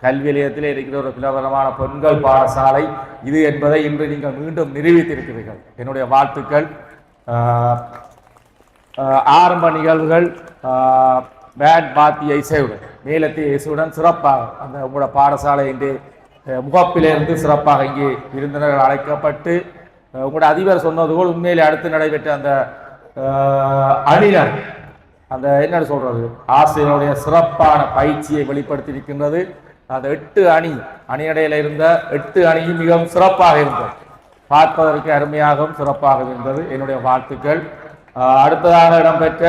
கல்வி நிலையத்திலே இருக்கிற ஒரு பிரபலமான பெண்கள் பாடசாலை இது என்பதை இன்று நீங்கள் மீண்டும் நிரூபித்திருக்கிறீர்கள். என்னுடைய வாழ்த்துக்கள். ஆரம்ப நிகழ்வுகள் பேண்ட் பாத்திய இசையுடன், மேலத்திய இசையுடன் சிறப்பாக அந்த உங்களோட பாடசாலை இன்று முகப்பிலிருந்து சிறப்பாக இங்கே விருந்தினர்கள் அழைக்கப்பட்டு உங்களோட அதிபர் சொன்னது போல் உண்மையிலே அடுத்து நடைபெற்ற அந்த அணியினர் அந்த என்ன சொல்றது ஆசிரியருடைய சிறப்பான பயிற்சியை வெளிப்படுத்தியிருக்கின்றது. அந்த 8 அணியடையில் இருந்த 8 அணியும் மிகவும் சிறப்பாக இருந்தது, பார்ப்பதற்கு அருமையாகவும் சிறப்பாக இருந்தது. என்னுடைய வாழ்த்துக்கள். அடுத்ததாக இடம்பெற்ற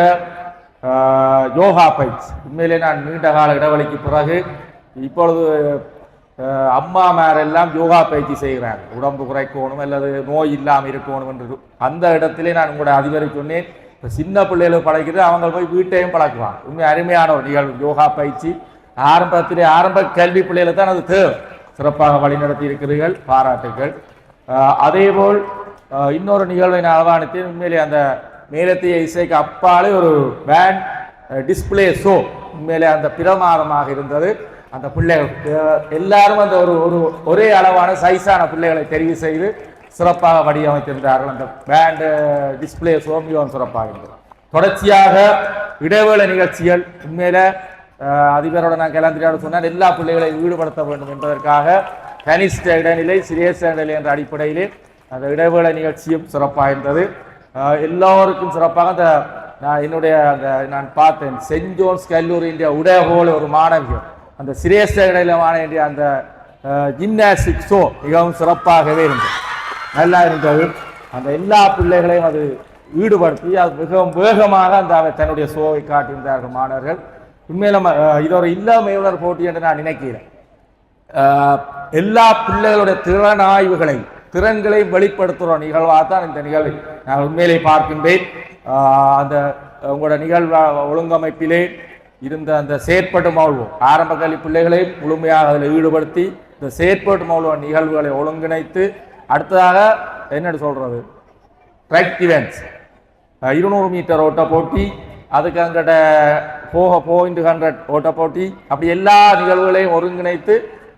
யோகா பயிற்சி உண்மையிலே நான் நீண்ட கால இடைவெளிக்கு பிறகு இப்பொழுது அம்மாமாரெல்லாம் யோகா பயிற்சி செய்கிறாங்க, உடம்பு குறைக்கணும் அல்லது நோய் இல்லாமல் இருக்கணும் என்று. அந்த இடத்திலே நான் உங்களோட அதிபரை சொன்னேன், இப்போ சின்ன பிள்ளைகளுக்கு பழகிறது அவங்க போய் வீட்டையும் பழக்குவாங்க. உண்மை அருமையான ஒரு நிகழ்வு யோகா பயிற்சி. ஆரம்பத்திலே ஆரம்ப கல்வி பிள்ளைகளுக்கு தான் அது தேவை. சிறப்பாக வழிநடத்தி இருக்கிறீர்கள், பாராட்டுகள். அதேபோல் இன்னொரு நிகழ்வை நான் அவதானித்தேன். உண்மையிலே அந்த மேலத்திய இசைக்கு அப்பாலே ஒரு பேண்ட் டிஸ்பிளே ஷோ உண்மையிலே அந்த பிரமாதமாக இருந்தது. அந்த பிள்ளைகள் எல்லாரும் அந்த ஒரே அளவான சைஸான பிள்ளைகளை தெரிவு செய்து சிறப்பாக வடிவமைத்திருந்தார்கள். அந்த பேண்டு டிஸ்பிளே ஷோ மிகவும் சிறப்பாக இருந்தது. தொடர்ச்சியாக இடைவேளை நிகழ்ச்சிகள் உண்மையில அதிபரோட நான் கலந்துரையாட சொன்னால் எல்லா பிள்ளைகளையும் ஈடுபடுத்த வேண்டும் என்பதற்காக கனிஷ்ட இடைநிலை, சிரேஷ்ட இடைநிலை என்ற அடிப்படையிலே அந்த இடைவேளை நிகழ்ச்சியும் சிறப்பாக இருந்தது. எல்லோருக்கும் சிறப்பாக அந்த என்னுடைய அந்த நான் பார்த்தேன் சென்ட் ஜோன்ஸ் கல்லூரியின் உடையபோல ஒரு மாணவியர் அந்த சிரேஷ்ட இடையில மாணவிய அந்த ஜிம்னாஸ்டிக் ஷோ மிகவும் சிறப்பாகவே இருந்தது, நல்லா இருந்தது. அந்த எல்லா பிள்ளைகளையும் அது ஈடுபடுத்தி அது மிகவும் வேகமாக அந்த தன்னுடைய ஷோவை காட்டியிருந்தார்கள் மாணவர்கள். உண்மையில இது ஒரு இல்லமையுணர் போட்டி என்று நான் நினைக்கிறேன். எல்லா பிள்ளைகளுடைய திறன்களை வெளிப்படுத்துகிற நிகழ்வாக தான் இந்த நிகழ்வை நான் உண்மையிலே பார்க்கின்றேன். அந்த உங்களோட நிகழ்வு ஒழுங்கமைப்பிலே இருந்த அந்த செயற்பட்டு மௌல்வம் ஆரம்ப கல்வி பிள்ளைகளை முழுமையாக அதில் ஈடுபடுத்தி இந்த செயற்பட்டு மௌல்வம் நிகழ்வுகளை ஒழுங்கிணைத்து அடுத்ததாக என்னென்னு சொல்றது ட்ராக் இவெண்ட்ஸ் 200 மீட்டர் ஓட்ட போட்டி, அதுக்கு அங்கிட்ட 4x100 ஓட்ட போட்டி, அப்படி எல்லா நிகழ்வுகளையும் ஒருங்கிணைத்து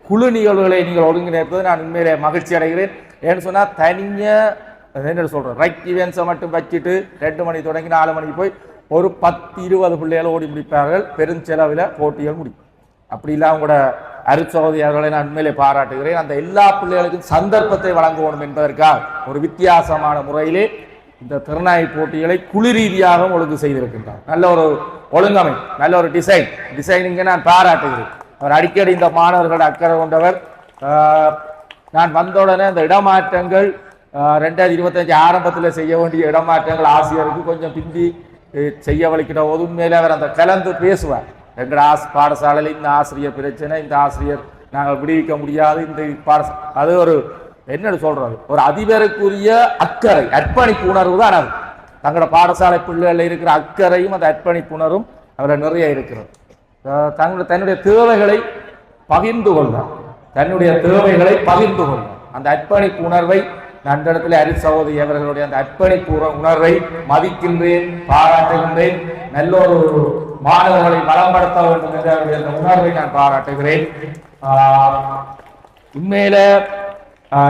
குழு நிகழ்வுகளை நீங்கள் ஒருங்கிணைப்பது நான் உண்மையிலே மகிழ்ச்சி அடைகிறேன். ஏன்னு சொன்னால் தனியாக என்ன சொல்கிறேன் ரைட் ஈவெண்ட்ஸை மட்டும் வச்சுட்டு 2 மணி தொடங்கி 4 மணிக்கு போய் ஒரு 10-20 பிள்ளைகள் ஓடி முடிப்பார்கள், பெருஞ்செலவில் போட்டிகள் முடியும். அப்படி இல்லை அவங்களோட அருட்சகோதரி அவர்களை நான் உண்மையிலே பாராட்டுகிறேன். அந்த எல்லா பிள்ளைகளுக்கும் சந்தர்ப்பத்தை வழங்க வேண்டும் என்பதற்காக ஒரு வித்தியாசமான முறையிலே இந்த திறனாய்வு போட்டிகளை குழு ரீதியாக ஒழுங்கு செய்திருக்கின்றார். நல்ல ஒரு ஒழுங்கமை, நல்ல ஒரு டிசைனிங்கை நான் பாராட்டுகிறேன். அவர் அடிக்கடி இந்த மாணவர்கள் அக்கறை கொண்டவர். நான் வந்தவுடனே அந்த இடமாற்றங்கள் 2025 ஆரம்பத்தில் செய்ய வேண்டிய இடமாற்றங்கள் ஆசிரியருக்கு கொஞ்சம் பிந்தி செய்ய வலிக்கிற போது உண்மையிலே அவர் அந்த கலந்து பேசுவார். எங்கள் பாடசாலையில் இந்த ஆசிரியர் பிரச்சனை, இந்த ஆசிரியர் நாங்கள் விடுவிக்க முடியாது, இந்த அது ஒரு என்னன்னு சொல்றது ஒரு அதிபருக்குரிய அக்கறை அர்ப்பணிப்பு உணர்வு தான் அது. தங்களோட பாடசாலை பிள்ளைகளில் இருக்கிற அக்கறையும் அந்த அர்ப்பணிப்பு உணர்வும் அதில் நிறைய இருக்கிறது. தன்னுடைய தேவைகளை பகிர்ந்து கொள்ளார், அந்த அர்ப்பணிப்பு உணர்வை நான் இந்த இடத்துல அரி சகோதரி அவர்களுடைய அந்த அர்ப்பணிப்பு உணர்வை மதிக்கின்றேன், பாராட்டுகின்றேன். நல்ல ஒரு மாணவர்களை பலப்படுத்த வேண்டும் என்ற அந்த உணர்வை நான் பாராட்டுகிறேன். உண்மையில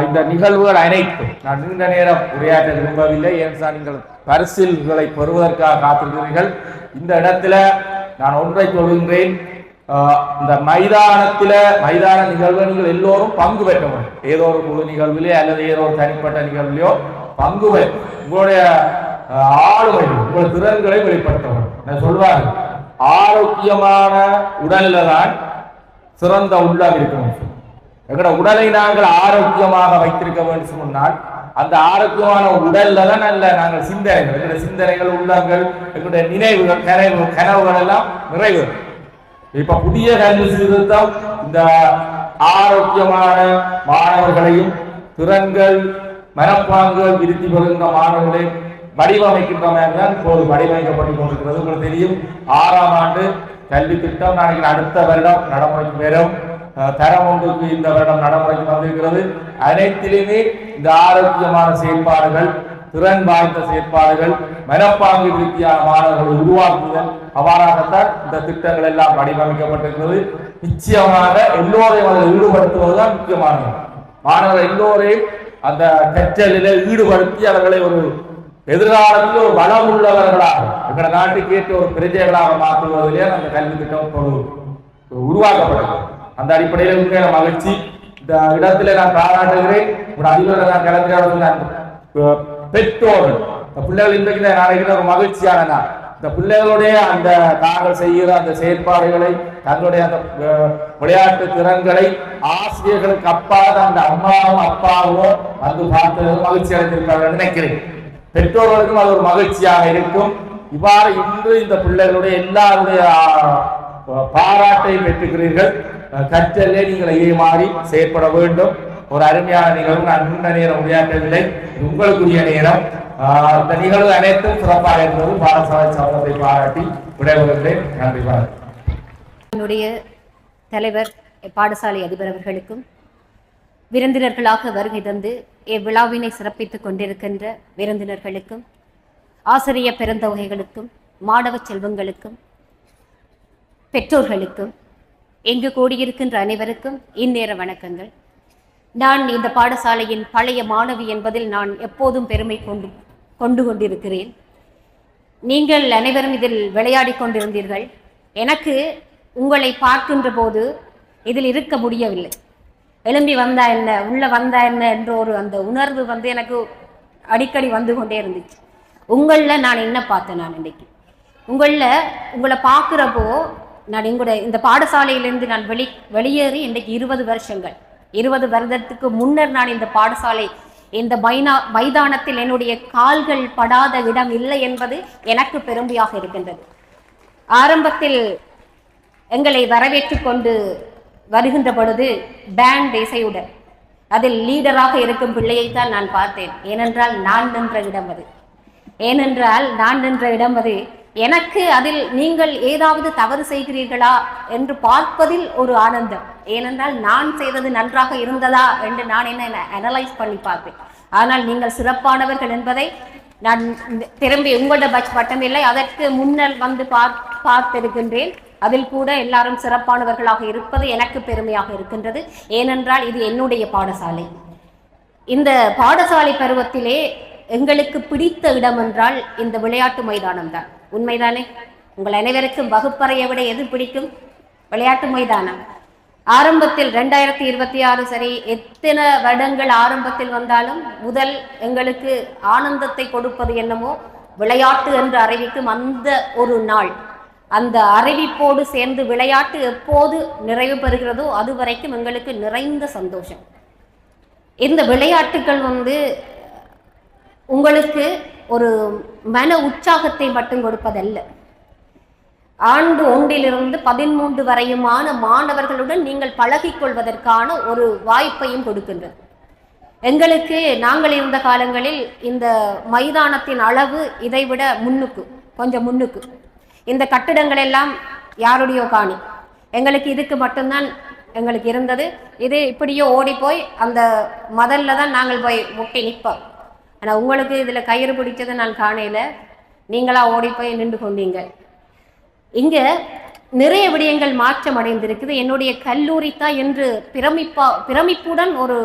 இந்த நிகழ்வுகள் அனைத்தும் நான் நீண்ட நேரம் உரையாற்ற விரும்பவில்லை. ஏனென்றால் நீங்கள் பரிசில்களை பெறுவதற்காக காத்திருக்கிறீர்கள். இந்த இடத்துல நான் ஒன்றை சொல்கின்றேன், இந்த மைதான நிகழ்வு நீங்கள் எல்லோரும் பங்கு பெற்ற வேண்டும். ஏதோ ஒரு குழு நிகழ்விலே அல்லது ஏதோ ஒரு தனிப்பட்ட நிகழ்விலையோ பங்கு பெற்று உங்களுடைய ஆளுமை உங்கள் திறன்களை வெளிப்படுத்த வேண்டும். நான் சொல்வார், ஆரோக்கியமான உடல்ல தான் சிறந்த உள்ளம் இருக்கணும். எங்களோட உடலை நாங்கள் ஆரோக்கியமாக வைத்திருக்க வேண்டும் சொன்னால் அந்த ஆரோக்கியமான உடல்ல தான் நல்ல நாங்கள் சிந்தனைகள், எங்களுடைய சிந்தனைகள், உள்ளங்கள், எங்களுடைய நினைவுகள், கனவுகள் எல்லாம் நிறைவேறும். இப்ப புதிய கல்வி சீர்திருத்தம் இந்த ஆரோக்கியமான மாணவர்களையும் திறன்கள் மனப்பாங்குகள் விருத்தி பெறுகின்ற மாணவர்களையும் வடிவமைக்கின்ற மாதிரி தான் இப்போது வடிவமைக்கப்பட்டுக் கொண்டிருக்கிறது. உங்களுக்கு தெரியும், 6ஆம் ஆண்டு கல்வி திட்டம் நாளைக்கு அடுத்த வருடம் நடைமுறைக்கு வரும். தரம் ஒன்றுக்கு இந்த வருடம் நடைமுறைக்கு வந்திருக்கிறது. அனைத்திலுமே இந்த ஆரோக்கியமான செயற்பாடுகள், திறன் வாய்ந்த செயற்பாடுகள், மனப்பாங்கு விருத்தியான மாணவர்களை உருவாக்குதல், அவ்வாறாகத்தான் இந்த திட்டங்கள் எல்லாம் வடிவமைக்கப்பட்டிருக்கிறது. நிச்சயமாக எல்லோரையும் அதில் ஈடுபடுத்துவதுதான் முக்கியமானது. மாணவர்கள் எல்லோரையும் அந்த கற்றலில் ஈடுபடுத்தி அவர்களை ஒரு எதிர்காலத்தில் ஒரு வளம் உள்ளவர்களாக எங்கள் நாட்டுக்கு ஏற்ற ஒரு பிரஜைகளாக மாற்றுவதிலே அந்த கல்வி திட்டம் உருவாக்கப்படுகிறது. அந்த அடிப்படையில் உண்மையான மகிழ்ச்சி. இந்த இடத்துல நான் பாராட்டுகிறேன். ஒரு அதிபரை நான் கலந்துரையாட பெற்றோர்கள் பிள்ளைகள் இன்றைக்கு நாளைக்கு ஒரு மகிழ்ச்சியான நாள். இந்த பிள்ளைகளுடைய அந்த தாங்கள் செய்கிற அந்த செயற்பாடுகளை, தங்களுடைய அந்த விளையாட்டு திறன்களை ஆசிரியர்களுக்கு அப்பாத அந்த அம்மாவும் அப்பாவும் வந்து பார்த்து மகிழ்ச்சி அடைந்திருக்கிறார்கள் நினைக்கிறேன். பெற்றோர்களுக்கும் அது ஒரு மகிழ்ச்சியாக இருக்கும். இவ்வாறு இன்று இந்த பிள்ளைகளுடைய எல்லாருடைய பாராட்டை பெற்றுகிறீர்கள். கற்றலே நீங்கள் ஏமாறி செயற்பட வேண்டும். ஒரு அருமையான நிகழ்வு. நான் நீண்ட நேரம் உரையாற்றவில்லை, உங்களுக்குரிய நேரம். இந்த நிகழ்வு அனைத்தும் சிறப்பாக இருந்தது. பாடசாலை சமூகத்தை பாராட்டி விடைபெறுகிறேன். நன்றி. என்னுடைய தலைவர் பாடசாலை அதிபர் அவர்களுக்கும், விருந்தினர்களாக வருகை தந்து இவ்விழாவினை சிறப்பித்துக் கொண்டிருக்கின்ற விருந்தினர்களுக்கும், ஆசிரிய பெருந்தொகைகளுக்கும், மாணவ செல்வங்களுக்கும், பெற்றோர்களுக்கும், எங்கு கூடியிருக்கின்ற அனைவருக்கும் இந்நேர வணக்கங்கள். நான் இந்த பாடசாலையின் பழைய மாணவி என்பதில் நான் எப்போதும் பெருமை கொண்டிருக்கிறேன். நீங்கள் அனைவரும் இதில் விளையாடி கொண்டிருந்தீர்கள். எனக்கு உங்களை பார்க்கின்ற போது இதில் இருக்க முடியவில்லை. எழும்பி வந்தா என்ன, உள்ள வந்தா என்ன என்ற ஒரு அந்த உணர்வு எனக்கு அடிக்கடி வந்து கொண்டே இருந்துச்சு. உங்களில் நான் என்ன பார்த்தேன்? நான் இன்னைக்கு உங்களை பார்க்குறப்போ நான் இந்த பாடசாலையிலேருந்து நான் வெளியேறி இன்றைக்கு 20 வருஷங்கள், 20 வருடத்துக்கு முன்னர் நான் இந்த பாடசாலை இந்த மைதானத்தில் என்னுடைய கால்கள் படாத இடம் இல்லை என்பது எனக்கு பெருமையாக இருக்கின்றது. ஆரம்பத்தில் எங்களை வரவேற்று கொண்டு வருகின்ற பொழுது பேண்ட் இசையுடன் அதில் லீடராக இருக்கும் பிள்ளையைத்தான் நான் பார்த்தேன். ஏனென்றால் நான் நின்ற இடம் அது எனக்கு அதில் நீங்கள் ஏதாவது தவறு செய்கிறீர்களா என்று பார்ப்பதில் ஒரு ஆனந்தம். ஏனென்றால் நான் செய்தது நன்றாக இருந்ததா என்று நான் என்ன அனலைஸ் பண்ணி பார்ப்பேன். ஆனால் நீங்கள் சிறப்பானவர்கள் என்பதை நான் திரும்பி உங்களோட பட்ச் பட்டம் இல்லை, அதற்கு முன்னர் வந்து பார்த்திருக்கின்றேன். அதில் கூட எல்லாரும் சிறப்பானவர்களாக இருப்பது எனக்கு பெருமையாக இருக்கின்றது. ஏனென்றால் இது என்னுடைய பாடசாலை. இந்த பாடசாலை பருவத்திலே எங்களுக்கு பிடித்த இடம் என்றால் இந்த விளையாட்டு மைதானம் தான். உண்மைதானே? உங்கள் அனைவருக்கும் வகுப்பறையை விட எது பிடிக்கும்? விளையாட்டு மைதானம். ஆரம்பத்தில் 2026 சரி, எத்தனை வருடங்கள் ஆரம்பத்தில் வந்தாலும் முதல் எங்களுக்கு ஆனந்தத்தை கொடுப்பது என்னமோ விளையாட்டு என்று அறிவிக்கும் அந்த ஒரு நாள். அந்த அறிவிப்போடு சேர்ந்து விளையாட்டு எப்போது நிறைவு பெறுகிறதோ அது வரைக்கும் எங்களுக்கு நிறைந்த சந்தோஷம். இந்த விளையாட்டுகள் உங்களுக்கு ஒரு மன உற்சாகத்தை மட்டும் கொடுப்பதல்ல, ஆண்டு 1 to 13 வரையுமான மாணவர்களுடன் நீங்கள் பழகிக்கொள்வதற்கான ஒரு வாய்ப்பையும் கொடுக்கின்றது. எங்களுக்கு நாங்கள் இருந்த காலங்களில் இந்த மைதானத்தின் அளவு இதைவிட கொஞ்சம் முன்னுக்கு இந்த கட்டிடங்கள் எல்லாம் யாருடையோ காணி, எங்களுக்கு இதுக்கு மட்டும்தான் எங்களுக்கு இருந்தது. இது இப்படியோ ஓடி போய் அந்த மதல்ல தான் நாங்கள் போய் முட்டி நிற்போம். ஆனால் உங்களுக்கு இதில் கயிறு பிடிச்சதை நான் காணையில் நீங்களா ஓடி போய் நின்று கொண்டீங்க. இங்கே நிறைய விடயங்கள் மாற்றம் அடைந்திருக்குது. என்னுடைய கல்லூரி தான் என்று பிரமிப்புடன் ஒரு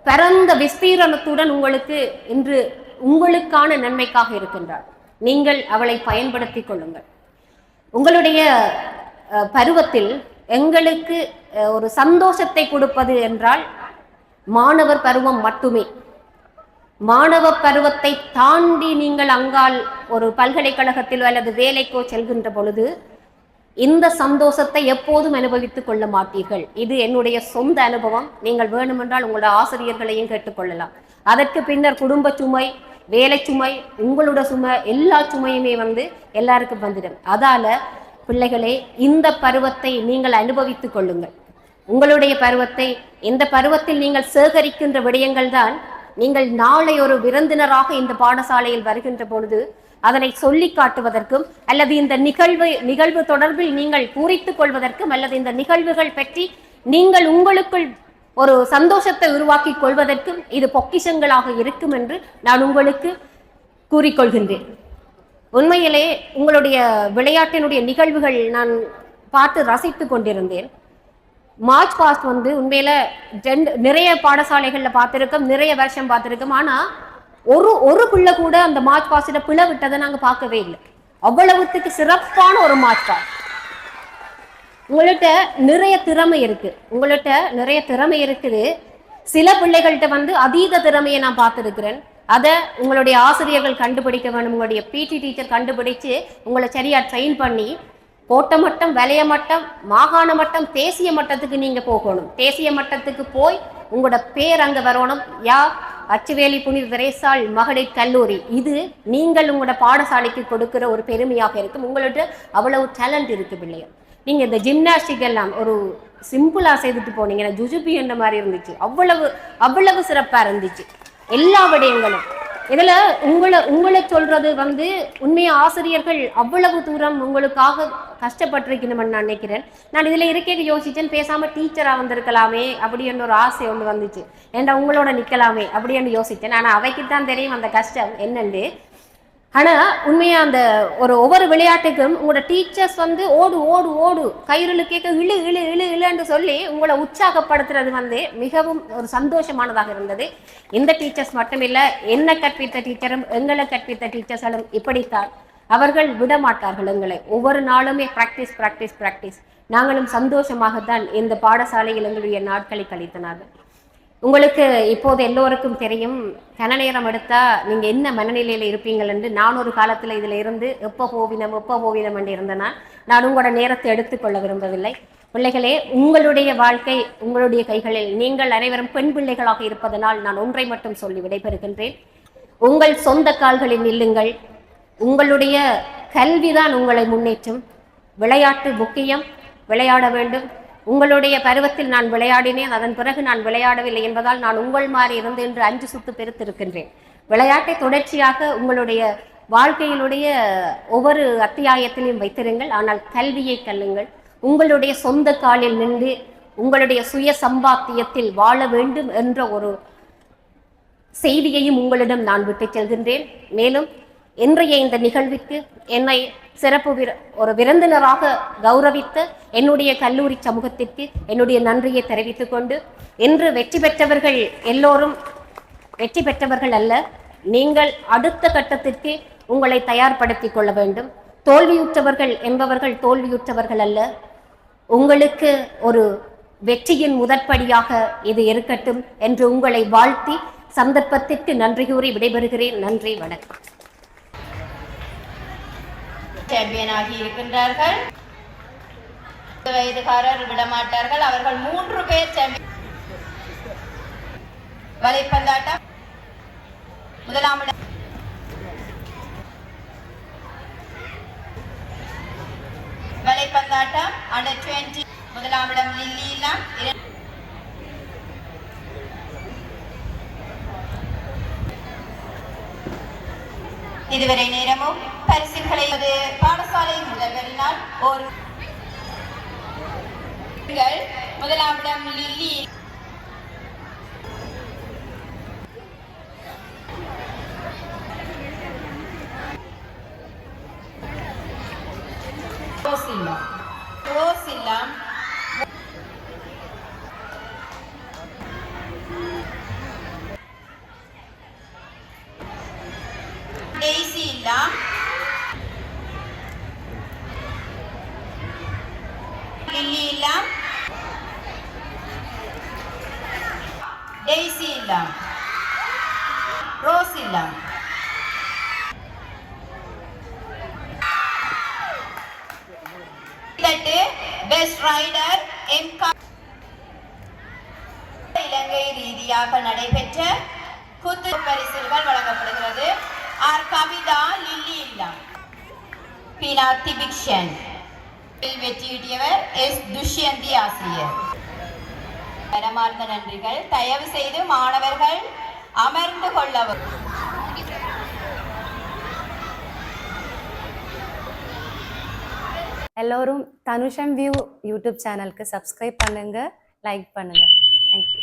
பரந்த விஸ்தீரணத்துடன் உங்களுக்கு இன்று உங்களுக்கான நன்மைக்காக இருக்கின்றார். நீங்கள் அவளை பயன்படுத்தி கொள்ளுங்கள். உங்களுடைய பருவத்தில் எங்களுக்கு ஒரு சந்தோஷத்தை கொடுப்பது என்றால் மாணவர் பருவம் மட்டுமே. மாணவ பருவத்தை தாண்டி நீங்கள் அங்கால் ஒரு பல்கலைக்கழகத்திலோ அல்லது வேலைக்கோ செல்கின்ற பொழுது இந்த சந்தோஷத்தை எப்போதும் அனுபவித்துக் கொள்ள மாட்டீர்கள். இது என்னுடைய சொந்த அனுபவம். நீங்கள் வேணுமென்றால் உங்களோட ஆசிரியர்களையும் கேட்டுக்கொள்ளலாம். அதற்கு பின்னர் குடும்ப சுமை, வேலை சுமை, உங்களோட சுமை, எல்லா சுமையுமே எல்லாருக்கும் வந்துடும். அதால பிள்ளைகளே, இந்த பருவத்தை நீங்கள் அனுபவித்துக் கொள்ளுங்கள். உங்களுடைய பருவத்தை, இந்த பருவத்தில் நீங்கள் சேகரிக்கின்ற விடயங்கள் தான் நீங்கள் நாளை ஒரு விருந்தினராக இந்த பாடசாலையில் வருகின்ற பொழுது அதனை சொல்லி காட்டுவதற்கும் அல்லது இந்த நிகழ்வு தொடர்பில் நீங்கள் பூரித்துக் கொள்வதற்கும் அல்லது இந்த நிகழ்வுகள் பற்றி நீங்கள் உங்களுக்குள் ஒரு சந்தோஷத்தை உருவாக்கி கொள்வதற்கும் இது பொக்கிஷங்களாக இருக்கும் என்று நான் உங்களுக்கு கூறிக்கொள்கின்றேன். உண்மையிலே உங்களுடைய விளையாட்டினுடைய நிகழ்வுகள் நான் பார்த்து ரசித்து கொண்டிருந்தேன். மார்ச் பாஸ்ட் உண்மையில நிறைய பாடசாலைகள்ல பார்த்திருக்கோம், நிறைய வருஷம் பார்த்திருக்கோம். ஆனா ஒரு பிள்ளை கூட அந்த மார்ச் பாஸ்ட பிள்ளை விட்டதை நாங்க பார்க்கவே இல்லை. அவ்வளவுத்துக்கு சிறப்பான ஒரு மார்ச் பாஸ்ட். உங்கள்கிட்ட நிறைய திறமை இருக்குது. சில பிள்ளைகள்கிட்ட அதீத திறமையை நான் பார்த்திருக்கிறேன். அதை உங்களுடைய ஆசிரியர்கள் கண்டுபிடிக்க வேண்டும். உங்களுடைய பிடி டீச்சர் கண்டுபிடிச்சு உங்களை சரியா ட்ரெயின் பண்ணி கோட்ட மட்டம், வலய மட்டம், மாகாண மட்டம், தேசிய மட்டத்துக்கு நீங்க போகணும். தேசிய மட்டத்துக்கு போய் உங்களோட பேர் அங்க வரணும். அச்சுவேலி புனித தெரேசாள் மகளிர் கல்லூரி. இது நீங்கள் உங்களோட பாடசாலைக்கு கொடுக்கிற ஒரு பெருமையாக இருக்கும். உங்கள்கிட்ட அவ்வளவு டேலண்ட் இருக்கு பிள்ளைங்க. நீங்க இந்த ஜிம்னாஸ்டிக் எல்லாம் ஒரு சிம்பிளா செய்துட்டு போனீங்கன்னா ஜுஜுபி என்ற மாதிரி இருந்துச்சு. அவ்வளவு சிறப்பா இருந்துச்சு எல்லா விடயங்களும். இதுல உங்களை சொல்றது உண்மையா ஆசிரியர்கள் அவ்வளவு தூரம் உங்களுக்காக கஷ்டப்பட்டிருக்கணும்னு நான் நினைக்கிறேன். நான் இதுல இருக்க யோசிச்சேன், பேசாம டீச்சரா வந்திருக்கலாமே அப்படின்னு ஒரு ஆசை ஒன்று வந்துச்சு. ஏன்டா உங்களோட நிக்கலாமே அப்படின்னு யோசிச்சேன். ஆனா அவைக்குத்தான் தெரியும் அந்த கஷ்டம் என்னன்னு. ஆனா உண்மையா அந்த ஒவ்வொரு விளையாட்டுக்கும் உங்களோட டீச்சர்ஸ் ஓடு ஓடு ஓடு கயிறுல கேட்க இழு இழு இழு இழுன்னு சொல்லி உங்களை உற்சாகப்படுத்துறது மிகவும் ஒரு சந்தோஷமானதாக இருந்தது. இந்த டீச்சர்ஸ் மட்டுமில்ல, என்ன கற்பித்த டீச்சரும் எங்களை கற்பித்த டீச்சர்ஸும் இப்படித்தான். அவர்கள் விடமாட்டார்கள் எங்களை. ஒவ்வொரு நாளுமே பிராக்டிஸ் பிராக்டிஸ் பிராக்டிஸ். நாங்களும் சந்தோஷமாகத்தான் இந்த பாடசாலையில் எங்களுடைய நாட்களை கழித்தனார்கள். உங்களுக்கு இப்போது எல்லோருக்கும் தெரியும், கன நேரம் எடுத்தா நீங்க என்ன மனநிலையில இருப்பீங்கள் என்று. நான் ஒரு காலத்துல இதுல இருந்து எப்ப போவினம் என்று இருந்தேன்னா, நான் உங்களோட நேரத்தை எடுத்துக்கொள்ள விரும்பவில்லை. பிள்ளைகளே, உங்களுடைய வாழ்க்கை உங்களுடைய கைகளில். நீங்கள் அனைவரும் பெண் பிள்ளைகளாக இருப்பதனால் நான் ஒன்றை மட்டும் சொல்லி விடைபெறுகின்றேன். உங்கள் சொந்த கால்களில் நில்லுங்கள். உங்களுடைய கல்விதான் உங்களை முன்னேற்றும். விளையாட்டு முக்கியம், விளையாட வேண்டும். உங்களுடைய பருவத்தில் நான் விளையாடினேன், அதன் பிறகு நான் விளையாடவில்லை என்பதால் நான் உங்கள் மாறி இருந்து என்று 5 சுத்து பெருத்திருக்கின்றேன். விளையாட்டை தொடர்ச்சியாக உங்களுடைய வாழ்க்கையினுடைய ஒவ்வொரு அத்தியாயத்திலையும் வைத்திருங்கள். ஆனால் கல்வியை கல்லுங்கள். உங்களுடைய சொந்த காலில் நின்று உங்களுடைய சுய சம்பாத்தியத்தில் வாழ வேண்டும் என்ற ஒரு செய்தியையும் உங்களிடம் நான் விட்டு செல்கின்றேன். மேலும் இன்றைய இந்த நிகழ்வுக்கு என்னை சிறப்பு ஒரு விருந்தினராக கௌரவித்த என்னுடைய கல்லூரி சமூகத்திற்கு என்னுடைய நன்றியை தெரிவித்துக் கொண்டு, இன்று வெற்றி பெற்றவர்கள் எல்லோரும் வெற்றி பெற்றவர்கள் அல்ல. நீங்கள் அடுத்த கட்டத்திற்கு உங்களை தயார்படுத்திக் கொள்ள வேண்டும். தோல்வியுற்றவர்கள் என்பவர்கள் தோல்வியுற்றவர்கள் அல்ல. உங்களுக்கு ஒரு வெற்றியின் முதற்படியாக இது இருக்கட்டும் என்று உங்களை வாழ்த்தி சந்தர்ப்பத்திற்கு நன்றி கூறி விடைபெறுகிறேன். நன்றி, வணக்கம். சாம்பியன் ஆகி இருக்கின்றார்கள். வயதுகாரர் விடமாட்டார்கள். அவர்கள் 3 பேர் சாம்பியன். வலைப்பந்தாட்டம் முதலாம் இடம். வலைப்பந்தாட்டம் அண்டர் 20 முதலாம் இடம் லில்லி. இதுவரை நேரமும் பரிசுகளை பாடசாலை முதல்வரினால் ஒரு முதலாம் இடம் லில்லி. ரோசில்லா டெய்சி இல்லா லில்லி இல்லா டெய்சி இல்லா ரோஸ் இல்லா. பெஸ்ட் ரைடர் இலங்கை ரீதியாக நடைபெற்ற குத்து பரிசுகள் வழங்கப்படுகிறது. ஆர் கவிதா லில்லி இல்லா. பீனா திபிக்ஷன். வெற்றியீட்டியவர் எஸ் துஷ்யந்தி ஆசிரியர். மனமார்ந்த நன்றிகள். தயவு செய்து மாணவர்கள் அமர்ந்து கொள்ளவும். எல்லோரும் தனுஷம் வியூ யூடியூப் சேனலுக்கு சப்ஸ்கிரைப் பண்ணுங்க, லைக் பண்ணுங்க. தேங்க்யூ.